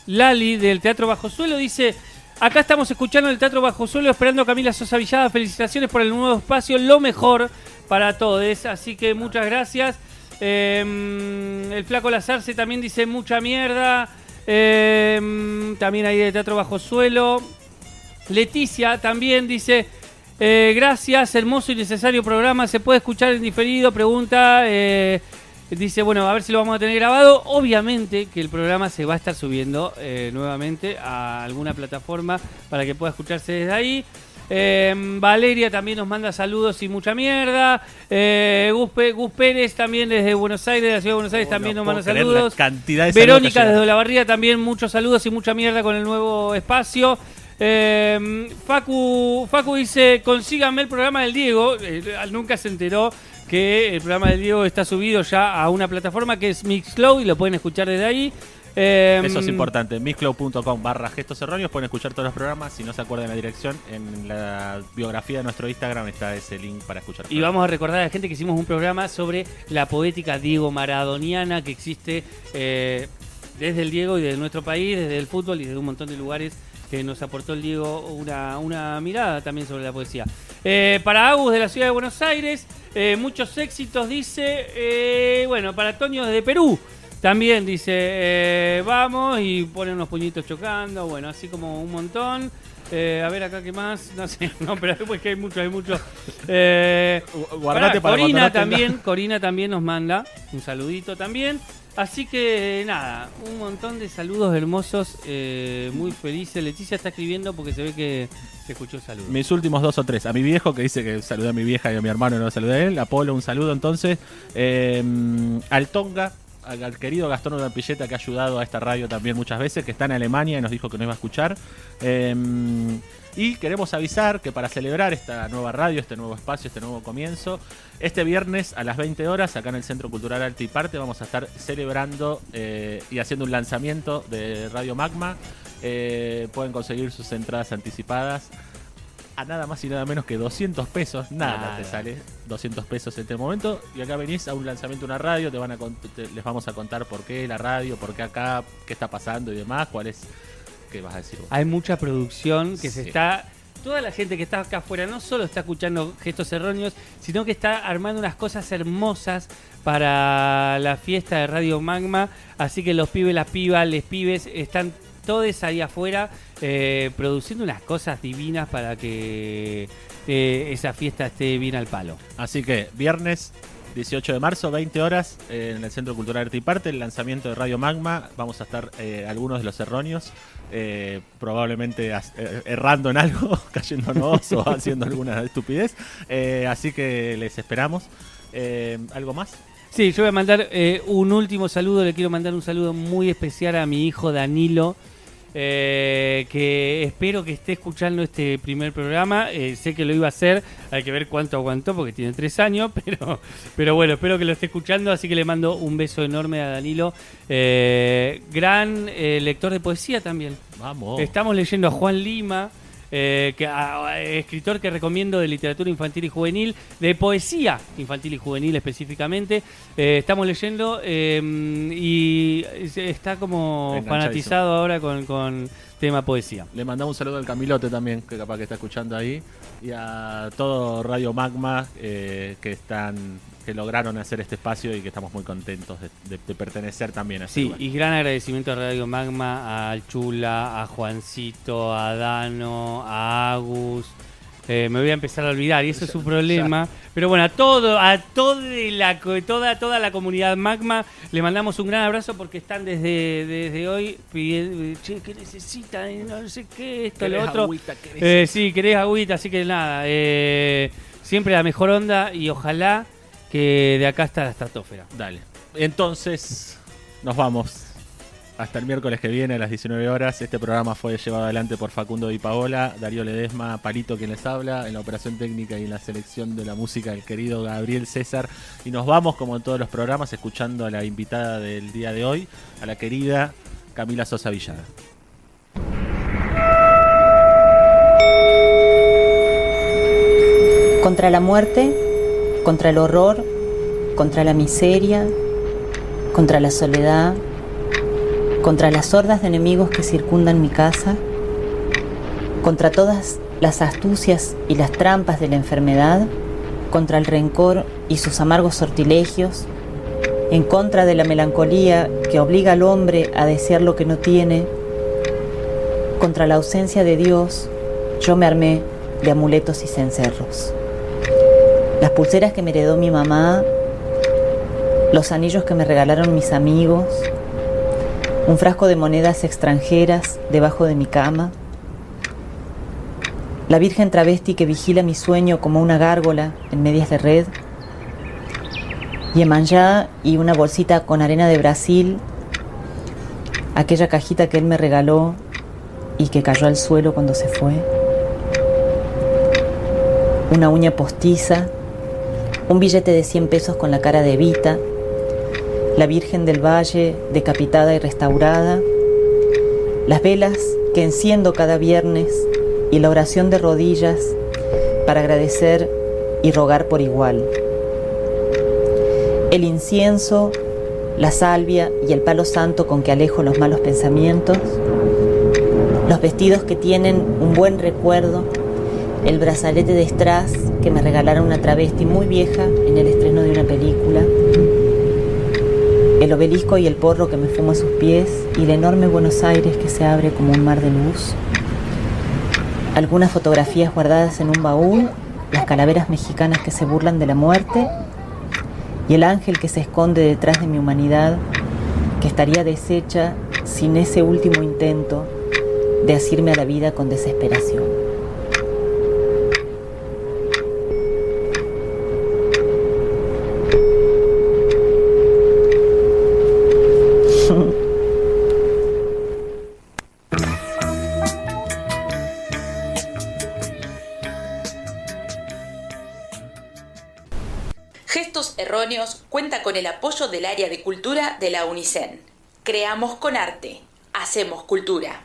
del Teatro Bajo Suelo dice: acá estamos escuchando el Teatro Bajo Suelo, esperando a Camila Sosa Villada. Felicitaciones por el nuevo espacio, lo mejor para todos. Así que muchas gracias. El Flaco Lazarce también dice mucha mierda. También ahí de Teatro Bajo Suelo. Leticia también dice: gracias, hermoso y necesario programa. ¿Se puede escuchar en diferido? Pregunta. Dice, bueno, a ver si lo vamos a tener grabado. Obviamente que el programa se va a estar subiendo nuevamente a alguna plataforma para que pueda escucharse desde ahí. Valeria también nos manda saludos y mucha mierda. Gus Pérez también desde Buenos Aires, de la ciudad de Buenos Aires, también nos manda saludos. Verónica desde Olavarría también muchos saludos y mucha mierda con el nuevo espacio. Facu dice, consíganme el programa del Diego. Nunca se enteró que el programa del Diego está subido ya a una plataforma que es Mixcloud y lo pueden escuchar desde ahí. Eso es importante, mixcloud.com/gestos erróneos, pueden escuchar todos los programas. Si no se acuerdan la dirección, en la biografía de nuestro Instagram está ese link para escuchar. Y vamos a recordar a la gente que hicimos un programa sobre la poética Diego Maradoniana que existe desde el Diego y desde nuestro país, desde el fútbol y desde un montón de lugares que nos aportó el Diego una mirada también sobre la poesía. Para Agus de la ciudad de Buenos Aires, muchos éxitos, dice. Bueno, para Toño desde Perú, también dice, vamos, y pone unos puñitos chocando, bueno, así como un montón. A ver acá qué más, no sé, no, pero después que hay mucho. Guardate para Corina también nos manda un saludito también. Así que nada, un montón de saludos hermosos, muy felices. Leticia está escribiendo porque se ve que se escuchó el saludo. Mis últimos 2 o 3. A mi viejo, que dice que saludé a mi vieja y a mi hermano, no lo saludé a él. Apolo, un saludo entonces. Al Tonga, al querido Gastón Urampilleta, que ha ayudado a esta radio también muchas veces, que está en Alemania y nos dijo que nos iba a escuchar. Y queremos avisar que para celebrar esta nueva radio, este nuevo espacio, este nuevo comienzo, este viernes a las 20 horas, acá en el Centro Cultural Arte y Parte, vamos a estar celebrando y haciendo un lanzamiento de Radio Magma. Pueden conseguir sus entradas anticipadas a nada más y nada menos que 200 pesos. Nada te sale 200 pesos en este momento. Y acá venís a un lanzamiento de una radio, les vamos a contar por qué la radio, por qué acá, qué está pasando y demás. ¿Cuál es? ¿Qué vas a decir vos? Hay mucha producción que se está... Toda la gente que está acá afuera no solo está escuchando Gestos Erróneos, sino que está armando unas cosas hermosas para la fiesta de Radio Magma. Así que los pibes, las pibas, les pibes están todos ahí afuera produciendo unas cosas divinas para que esa fiesta esté bien al palo. Así que viernes 18 de marzo, 20 horas, en el Centro Cultural Arte y Parte, el lanzamiento de Radio Magma. Vamos a estar algunos de los erróneos, probablemente errando en algo, cayéndonos o haciendo alguna estupidez. Así que les esperamos. ¿Algo más? Sí, yo voy a mandar un último saludo. Le quiero mandar un saludo muy especial a mi hijo Danilo, que espero que esté escuchando este primer programa. Sé que lo iba a hacer, hay que ver cuánto aguantó porque tiene 3 años, pero bueno, espero que lo esté escuchando, así que le mando un beso enorme a Danilo, gran lector de poesía también. Vamos. Estamos leyendo a Juan Lima, escritor que recomiendo de literatura infantil y juvenil, de poesía infantil y juvenil específicamente. Estamos leyendo y está como fanatizado ahora con tema poesía. Le mandamos un saludo al Camilote también, que capaz que está escuchando ahí, y a todo Radio Magma que lograron hacer este espacio y que estamos muy contentos de pertenecer también a este lugar. Y gran agradecimiento a Radio Magma, a Chula, a Juancito, a Dano, a Agus. Me voy a empezar a olvidar y eso es un problema. Pero bueno, a toda la comunidad Magma le mandamos un gran abrazo porque están desde hoy pidiendo, che, ¿qué necesitan? No sé qué, esto, lo otro. Agüita, sí, querés agüita, así que nada. Siempre la mejor onda y ojalá que de acá hasta la estratosfera. Dale. Entonces, nos vamos. Hasta el miércoles que viene a las 19 horas. Este programa fue llevado adelante por Facundo Di Paola, Darío Ledesma, Palito quien les habla, en la operación técnica y en la selección de la música el querido Gabriel César. Y nos vamos, como en todos los programas, escuchando a la invitada del día de hoy, a la querida Camila Sosa Villada. Contra la muerte, contra el horror, contra la miseria, contra la soledad, contra las hordas de enemigos que circundan mi casa, contra todas las astucias y las trampas de la enfermedad, contra el rencor y sus amargos sortilegios, en contra de la melancolía que obliga al hombre a desear lo que no tiene, contra la ausencia de Dios, yo me armé de amuletos y cencerros. Las pulseras que me heredó mi mamá, los anillos que me regalaron mis amigos, un frasco de monedas extranjeras debajo de mi cama, la virgen travesti que vigila mi sueño como una gárgola en medias de red, Iemanjá y una bolsita con arena de Brasil, aquella cajita que él me regaló y que cayó al suelo cuando se fue, una uña postiza, un billete de 100 pesos con la cara de Evita, la Virgen del Valle decapitada y restaurada, las velas que enciendo cada viernes y la oración de rodillas para agradecer y rogar por igual. El incienso, la salvia y el palo santo con que alejo los malos pensamientos, los vestidos que tienen un buen recuerdo, el brazalete de strass que me regalaron una travesti muy vieja en el estreno de una película, el obelisco y el porro que me fumo a sus pies y el enorme Buenos Aires que se abre como un mar de luz, algunas fotografías guardadas en un baúl, las calaveras mexicanas que se burlan de la muerte y el ángel que se esconde detrás de mi humanidad, que estaría deshecha sin ese último intento de asirme a la vida con desesperación. Gestos Erróneos cuenta con el apoyo del área de cultura de la UNICEN. Creamos con arte. Hacemos cultura.